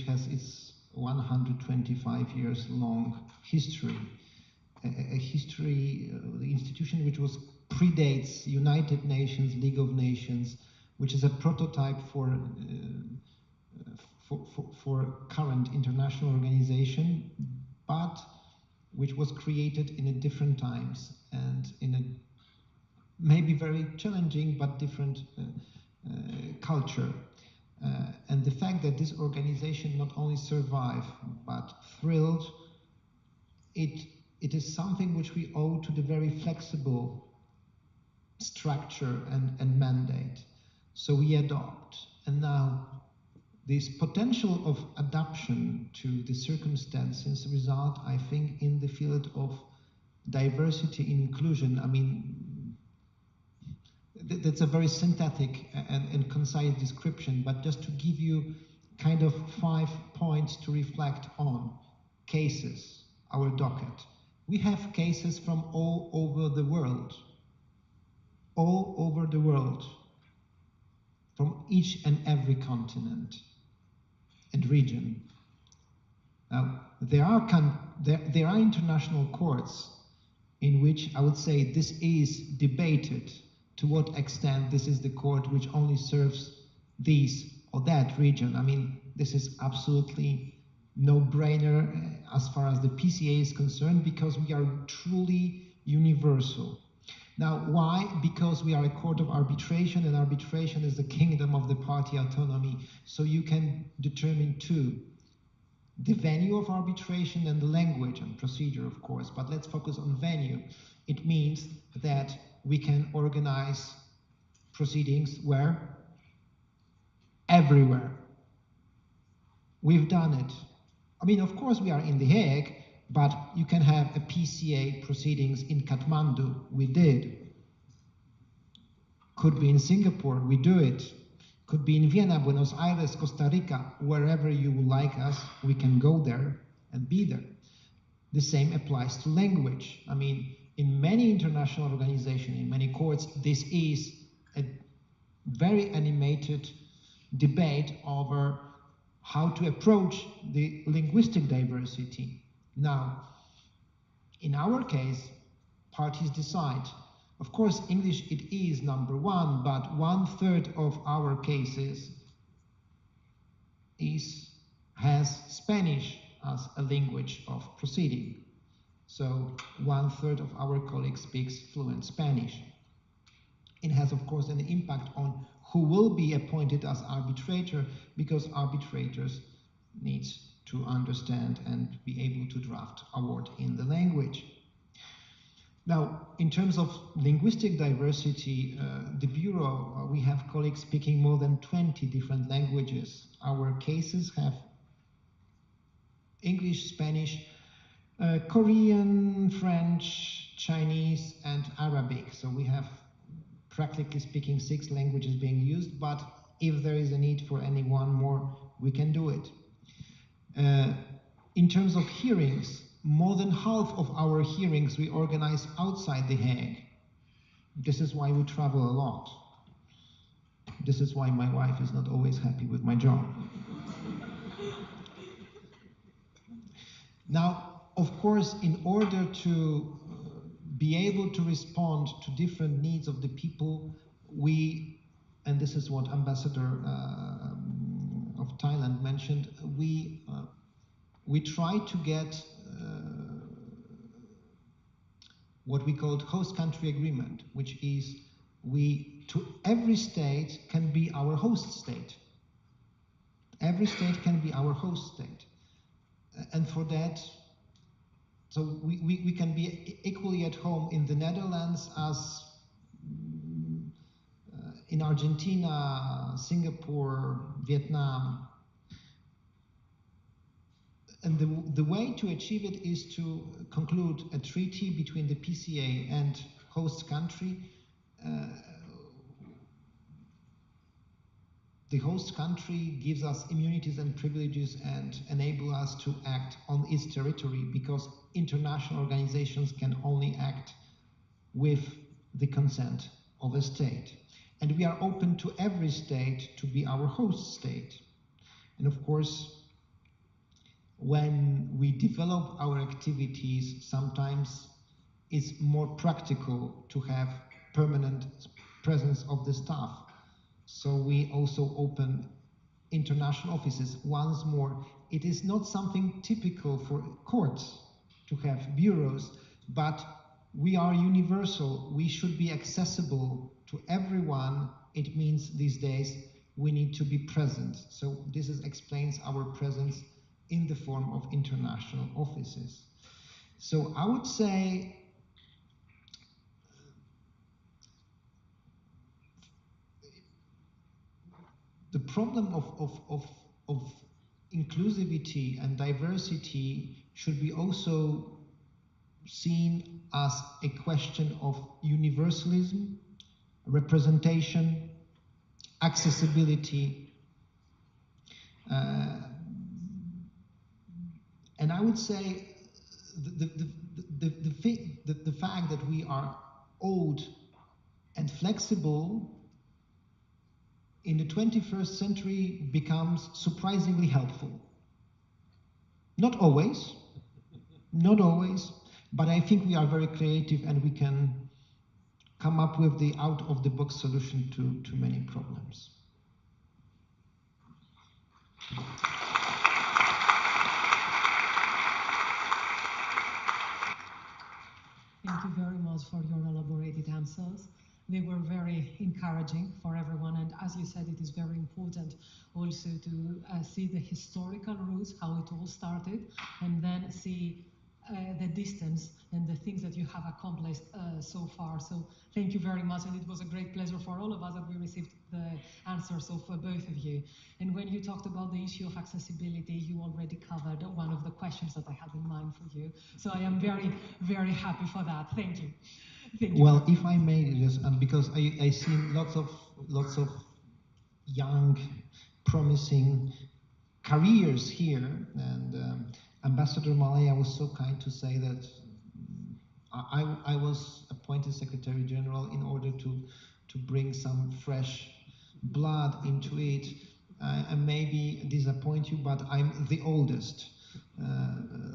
Speaker 11: has its 125 years long history, a history, the institution which predates United Nations, League of Nations, which is a prototype for current international organization, but which was created in a different times and in a maybe very challenging but different culture. And the fact that this organization not only survived but thrilled, it is something which we owe to the very flexible structure and mandate. So we adopt. And now this potential of adaptation to the circumstances result, I think, in the field of diversity and inclusion. I mean, that's a very synthetic and concise description, but just to give you kind of 5 points to reflect on. Cases, our docket. We have cases from all over the world, from each and every continent and region. Now, there are international courts in which I would say this is debated to what extent this is the court which only serves this or that region. I mean, this is absolutely no-brainer as far as the PCA is concerned, because we are truly universal. Now, why? Because we are a court of arbitration, and arbitration is the kingdom of the party autonomy. So you can determine two: the venue of arbitration and the language and procedure, of course, but let's focus on venue. It means that we can organize proceedings where? Everywhere. We've done it. I mean, of course, we are in The Hague, but you can have a PCA proceedings in Kathmandu. We did. Could be in Singapore. We do it. Could be in Vienna, Buenos Aires, Costa Rica, wherever you would like us, we can go there and be there. The same applies to language. I mean, in many international organizations, in many courts, this is a very animated debate over how to approach the linguistic diversity. Now, in our case, parties decide. Of course, English it is number one, but 1/3 of our cases has Spanish as a language of proceeding. So 1/3 of our colleagues speaks fluent Spanish. It has, of course, an impact on who will be appointed as arbitrator, because arbitrators need to understand and be able to draft award in the language. Now, in terms of linguistic diversity, the Bureau, we have colleagues speaking more than 20 different languages. Our cases have English, Spanish, Korean, French, Chinese, and Arabic. So we have, practically speaking, 6 languages being used, but if there is a need for any one more, we can do it. In terms of hearings, more than half of our hearings we organize outside The Hague. This is why we travel a lot. This is why my wife is not always happy with my job. Now, of course, in order to be able to respond to different needs of the people, we, and this is what Ambassador of Thailand mentioned, we try to get what we called host country agreement, which is every state can be our host state. Every state can be our host state. And for that, so we can be equally at home in the Netherlands as in Argentina, Singapore, Vietnam. And the way to achieve it is to conclude a treaty between the PCA and host country. The host country gives us immunities and privileges and enable us to act on its territory, because international organizations can only act with the consent of a state. And we are open to every state to be our host state. And of course, when we develop our activities, sometimes it's more practical to have permanent presence of the staff. So we also open international offices. Once more, it is not something typical for courts to have bureaus, but we are universal. We should be accessible to everyone. It means these days we need to be present. So this explains our presence in the form of international offices. So I would say the problem of inclusivity and diversity should be also seen as a question of universalism, representation, accessibility, and I would say the fact that we are old and flexible in the 21st century becomes surprisingly helpful. Not always, but I think we are very creative and we can come up with the out-of-the-box solution to many problems.
Speaker 8: Thank you very much for your elaborated answers. They were very encouraging for everyone, and as you said, it is very important also to see the historical roots, how it all started, and then see the distance and the things that you have accomplished so far. So thank you very much, and it was a great pleasure for all of us that we received the answers of both of you. And when you talked about the issue of accessibility, you already covered one of the questions that I had in mind for you. So I am very, very happy for that. Thank you. Thank you.
Speaker 11: Well, if I may just, because I see lots of young, promising careers here, and Ambassador Malaya was so kind to say that I was appointed Secretary General in order to bring some fresh blood into it. I maybe disappoint you, but I'm the oldest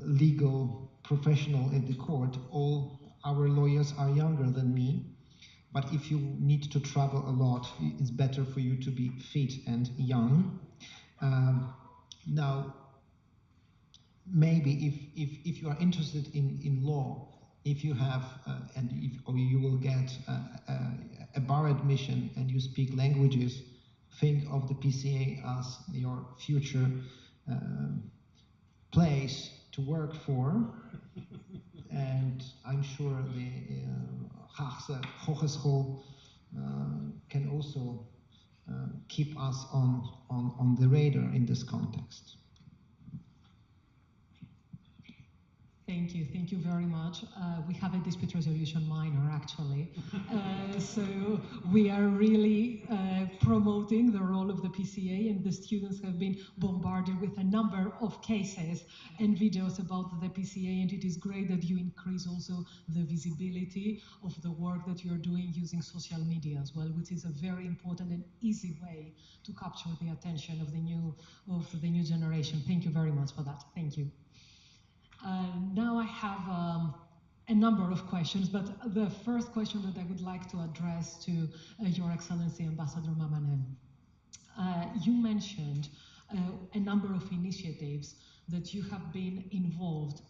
Speaker 11: legal professional in the court. All our lawyers are younger than me, but if you need to travel a lot, it's better for you to be fit and young. Now, maybe if you are interested in law, if you have or you will get a bar admission and you speak languages, think of the PCA as your future place to work for. and I'm sure the Haagse Hogeschool can also keep us on the radar in this context.
Speaker 8: Thank you very much. We have a dispute resolution minor, actually. So we are really promoting the role of the PCA, and the students have been bombarded with a number of cases and videos about the PCA, and it is great that you increase also the visibility of the work that you're doing using social media as well, which is a very important and easy way to capture the attention of the new generation. Thank you very much for that. Thank you. Now I have a number of questions, but the first question that I would like to address to Your Excellency Ambassador Mamanee. You mentioned a number of initiatives that you have been involved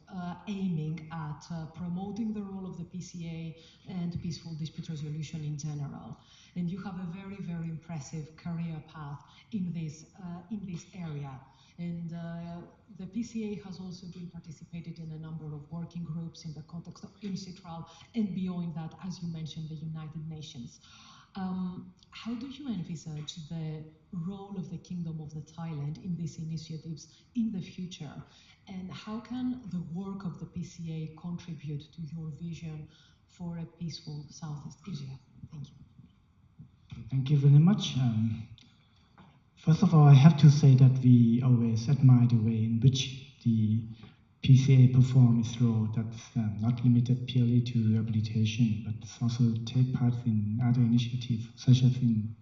Speaker 8: aiming at promoting the role of the PCA and peaceful dispute resolution in general. And you have a very, very impressive career path in this area. And the PCA has also been participated in a number of working groups in the context of UNCITRAL and beyond that, as you mentioned, the United Nations. How do you envisage the role of the Kingdom of the Thailand in these initiatives in the future? And how can the work of the PCA contribute to your vision for a peaceful Southeast Asia? Thank you.
Speaker 10: Thank you very much. First of all, I have to say that we always admire the way in which the PCA performs its role that's not limited purely to rehabilitation, but also take part in other initiatives, such as in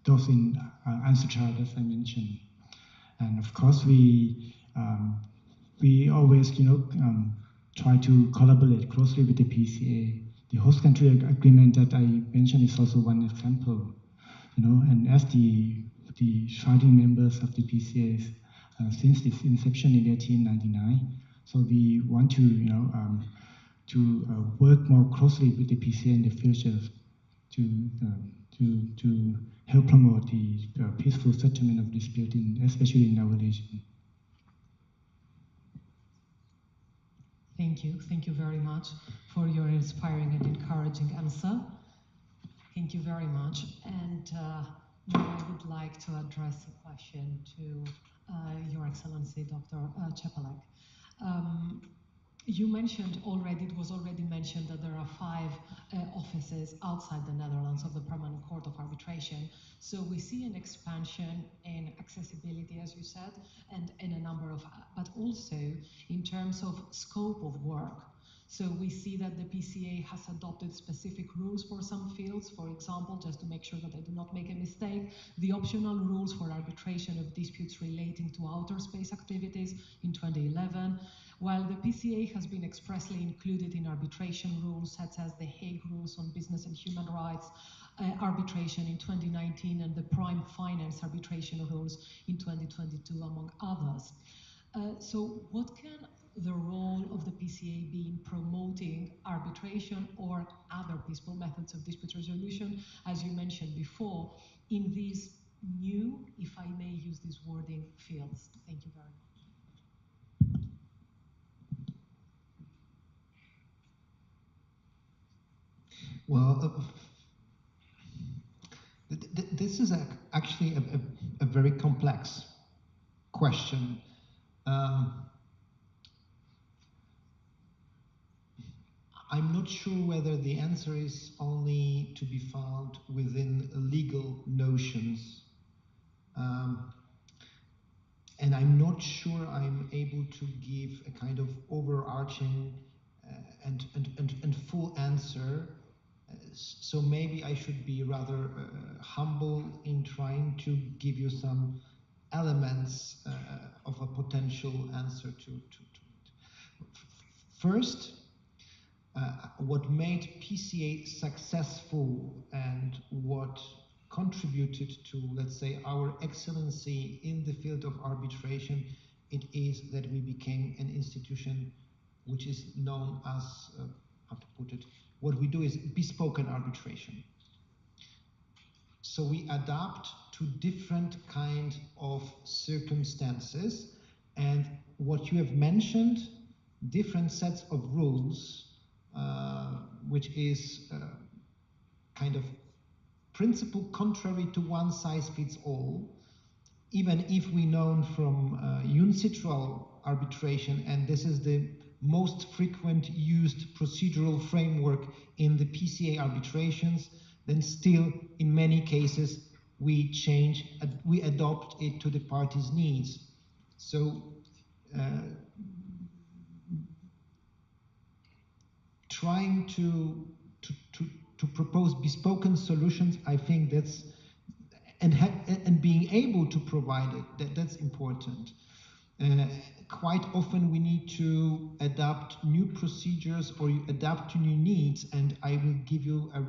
Speaker 10: those in UNCITRAL, as I mentioned. And of course, we always, try to collaborate closely with the PCA. The host country agreement that I mentioned is also one example. And as the founding members of the PCA since its inception in 1899, so we want to work more closely with the PCA in the future to help promote the peaceful settlement of dispute, especially in our region.
Speaker 8: Thank you very much for your inspiring and encouraging answer. Thank you very much. And now I would like to address a question to Your Excellency, Dr. Čepelek. You mentioned already, it was already mentioned that there are 5 offices outside the Netherlands of the Permanent Court of Arbitration. So we see an expansion in accessibility, as you said, and in a number of, but also in terms of scope of work. So we see that the PCA has adopted specific rules for some fields, for example, just to make sure that I do not make a mistake, the optional rules for arbitration of disputes relating to outer space activities in 2011, while the PCA has been expressly included in arbitration rules such as the Hague Rules on Business and Human Rights arbitration in 2019 and the Prime Finance arbitration rules in 2022, among others. So what can the role of the PCA be in promoting arbitration or other peaceful methods of dispute resolution, as you mentioned before, in these new, if I may use this wording, fields? Thank you very much.
Speaker 11: Well, this is actually a very complex question. I'm not sure whether the answer is only to be found within legal notions. And I'm not sure I'm able to give a kind of overarching and full answer. So maybe I should be rather humble in trying to give you some elements of a potential answer to it. First, what made PCA successful and what contributed to, let's say, our excellency in the field of arbitration, it is that we became an institution which is known as, how to put it, what we do is bespoke arbitration. So we adapt to different kind of circumstances, and what you have mentioned different sets of rules, which is kind of principle contrary to one size fits all, even if we know from uncitral arbitration, and this is the most frequent used procedural framework in the PCA arbitrations, then still in many cases we we adopt it to the parties' needs. So trying to propose bespoken solutions, I think that's, and being able to provide it, that's important. Quite often we need to adapt new procedures or adapt to new needs, and I will give you a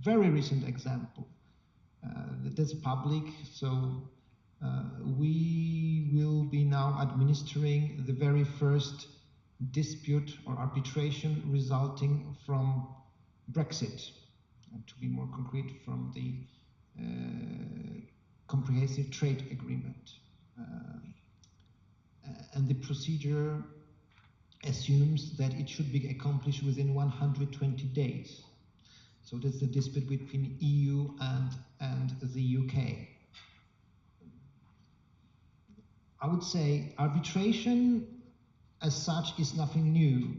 Speaker 11: very recent example that's public. So we will be now administering the very first dispute or arbitration resulting from Brexit, to be more concrete, from the comprehensive trade agreement. And the procedure assumes that it should be accomplished within 120 days. So that's the dispute between EU and the UK. I would say arbitration as such is nothing new.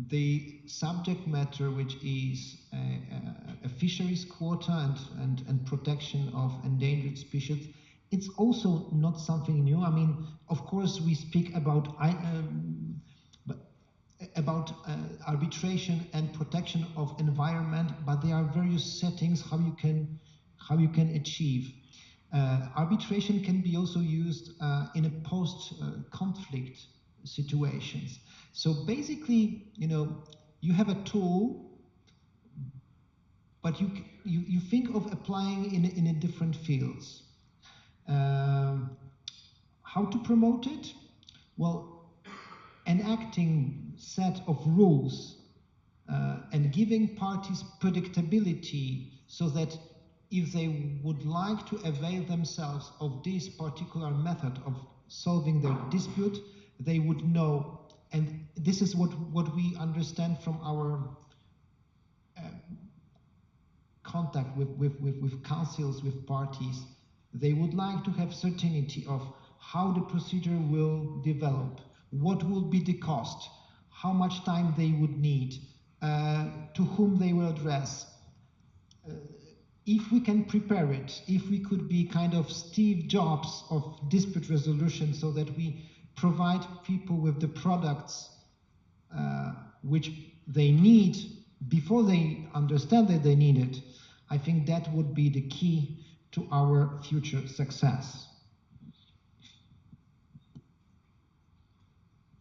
Speaker 11: The subject matter, which is a fisheries quota and protection of endangered species, it's also not something new. I mean, of course, we speak about arbitration and protection of environment, but there are various settings how you can achieve. Arbitration can be also used in a post-conflict situations. So basically, you have a tool, but you think of applying in a different fields. How to promote it? Well, enacting set of rules and giving parties predictability so that if they would like to avail themselves of this particular method of solving their dispute, they would know. And this is what we understand from our contact with councils, with parties. They would like to have certainty of how the procedure will develop, what will be the cost, how much time they would need, to whom they will address. If we can prepare it, if we could be kind of Steve Jobs of dispute resolution so that we provide people with the products which they need before they understand that they need it, I think that would be the key to our future success.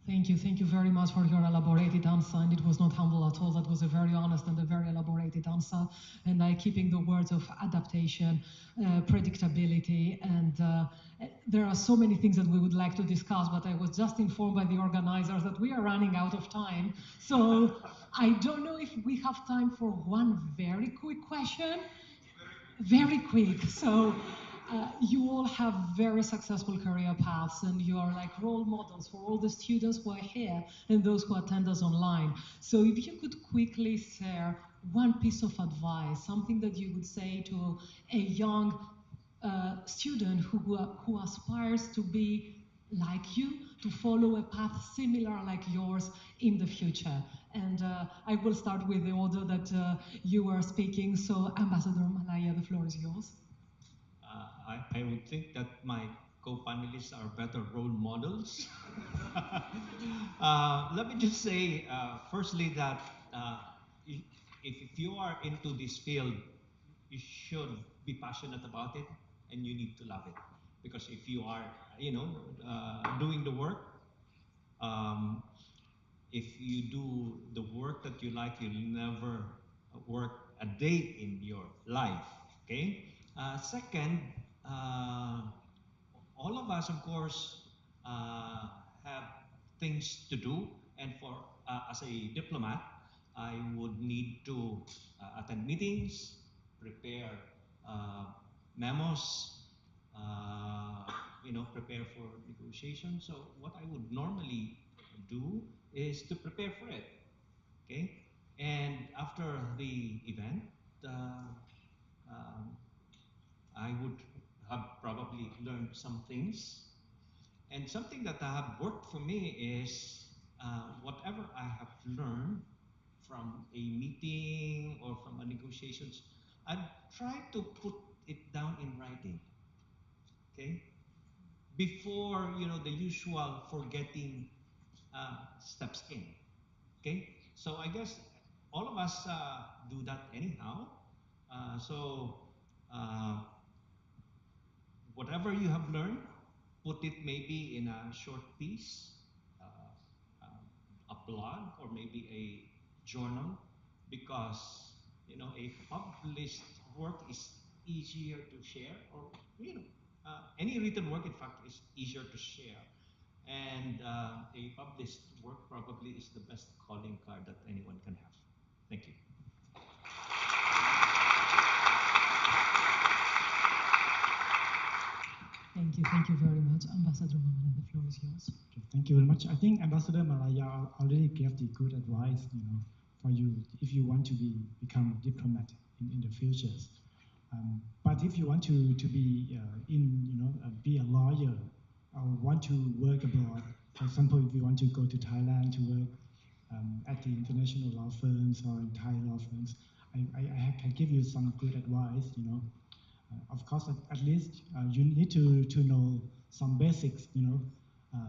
Speaker 8: Thank you very much for your elaborated answer, and it was not humble at all. That was a very honest and a very elaborated answer, and I keeping the words of adaptation, predictability, and there are so many things that we would like to discuss, but I was just informed by the organizers that we are running out of time, so I don't know if we have time for one very quick question. Very quick. So you all have very successful career paths, and you are like role models for all the students who are here and those who attend us online. So if you could quickly share one piece of advice, something that you would say to a young student who aspires to be like you, to follow a path similar like yours in the future. And I will start with the order that you were speaking. So Ambassador Malaya, the floor is yours.
Speaker 9: I would think that my co-panelists are better role models. Let me just say, firstly, that if you are into this field, you should be passionate about it, and you need to love it. Because if you are, doing the work, if you do the work that you like, you'll never work a day in your life. Okay. Second, all of us, of course, have things to do, and for as a diplomat, I would need to attend meetings, prepare memos, prepare for negotiation. So what I would normally do is to prepare for it. Okay, and after the event, um, I would have probably learned some things. And something that have worked for me is whatever I have learned from a meeting or from a negotiations, I try to put it down in writing. Okay, before the usual forgetting steps in. Okay, so I guess all of us do that anyhow. So whatever you have learned, put it maybe in a short piece, a blog, or maybe a journal, because a published work is easier to share, or any written work, in fact, is easier to share. And a published work probably is the best calling card that anyone can have. Thank you.
Speaker 8: Thank you very much. Ambassador Mamanee, the floor is yours.
Speaker 10: Okay, thank you very much. I think Ambassador Malaya already gave the good advice, for you if you want to become diplomat in the futures. But if you want to be be a lawyer or want to work abroad, for example, if you want to go to Thailand to work at the international law firms or in Thai law firms, I can give you some good advice. Of course, at least you need to know some basics,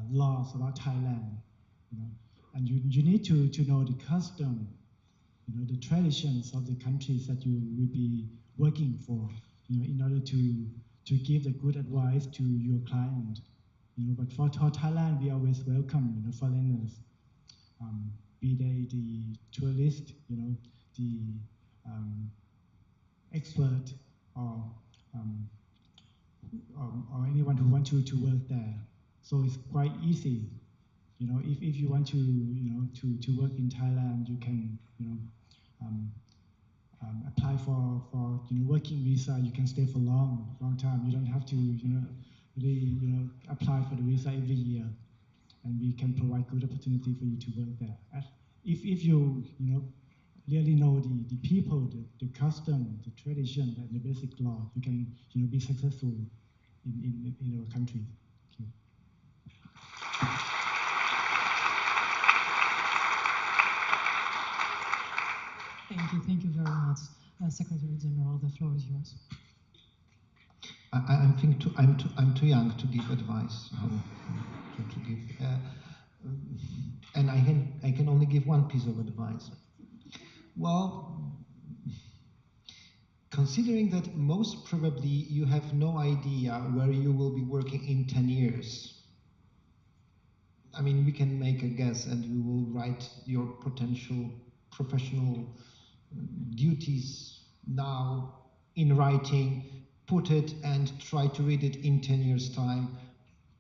Speaker 10: laws about Thailand, and you need to know the custom, the traditions of the countries that you will be working for, in order to give the good advice to your client. But for Thailand, we always welcome, foreigners, be they the tourist, the expert, or or anyone who wants to work there. So it's quite easy. If you want to work in Thailand, you can apply for working visa. You can stay for long time. You don't have to really apply for the visa every year, and we can provide good opportunity for you to work there. If you really know the people, the custom, the tradition, and the basic law, you can be successful in our country.
Speaker 8: Thank you very much. Secretary General, the floor is yours.
Speaker 11: I'm too young to give advice. To give, and I can only give one piece of advice. Well, considering that most probably you have no idea where you will be working in 10 years, I mean, we can make a guess and you will write your potential professional duties now in writing, put it and try to read it in 10 years' time.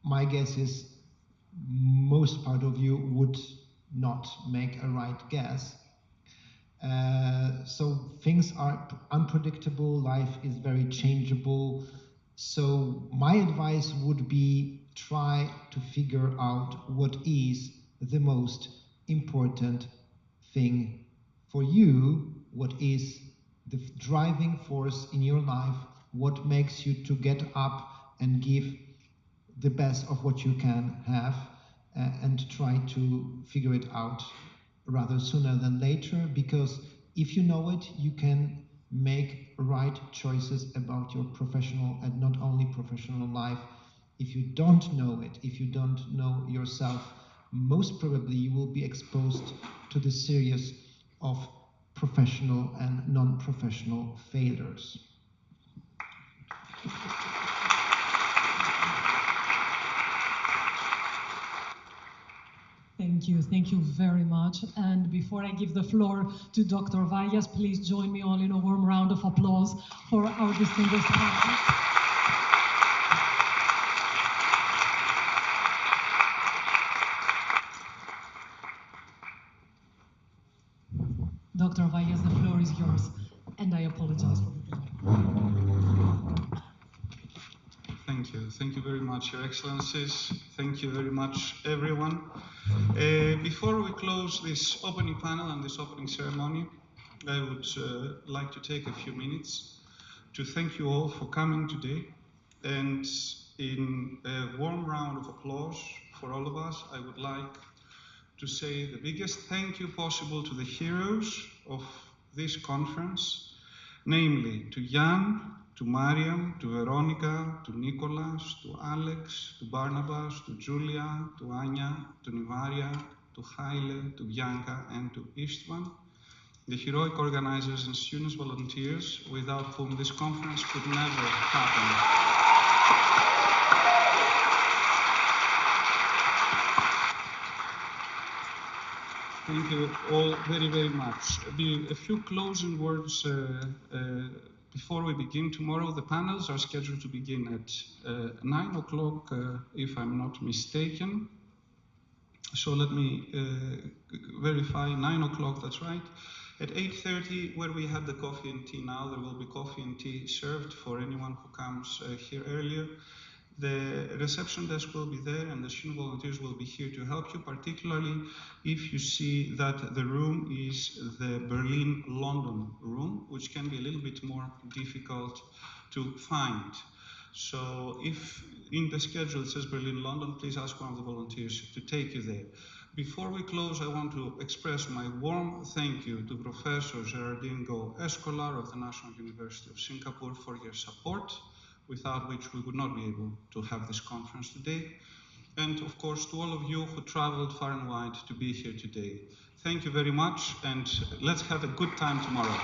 Speaker 11: My guess is most part of you would not make a right guess. So things are unpredictable, life is very changeable. So my advice would be try to figure out what is the most important thing for you, what is the driving force in your life, what makes you to get up and give the best of what you can have, and try to figure it out rather sooner than later, because if you know it, you can make right choices about your professional and not only professional life. If you don't know it, if you don't know yourself, most probably you will be exposed to the series of professional and non-professional failures.
Speaker 8: Thank you very much. And before I give the floor to Dr. Vallas, please join me all in a warm round of applause for our distinguished panel. Dr. Vallas, the floor is yours, and I apologize for the delay.
Speaker 4: Thank you very much much, Your Excellencies. Thank you very much, everyone. Before we close this opening panel and this opening ceremony, I would like to take a few minutes to thank you all for coming today. And in a warm round of applause for all of us, I would like to say the biggest thank you possible to the heroes of this conference, namely to Jan, to Mariam, to Veronica, to Nicholas, to Alex, to Barnabas, to Julia, to Anya, to Nivaria, to Haile, to Bianca, and to Istvan, the heroic organizers and students volunteers without whom this conference could never happen. Thank you all very, very much. A few closing words before we begin tomorrow. The panels are scheduled to begin at 9 o'clock, if I'm not mistaken. So let me verify, 9 o'clock, that's right. At 8:30, where we had the coffee and tea now, there will be coffee and tea served for anyone who comes here earlier. The reception desk will be there and the student volunteers will be here to help you, particularly if you see that the room is the Berlin-London room, which can be a little bit more difficult to find. So if in the schedule it says Berlin-London, please ask one of the volunteers to take you there. Before we close, I want to express my warm thank you to Professor Gerardine Go Escolar of the National University of Singapore for your support, without which we would not be able to have this conference today. And of course, to all of you who traveled far and wide to be here today. Thank you very much, and let's have a good time tomorrow.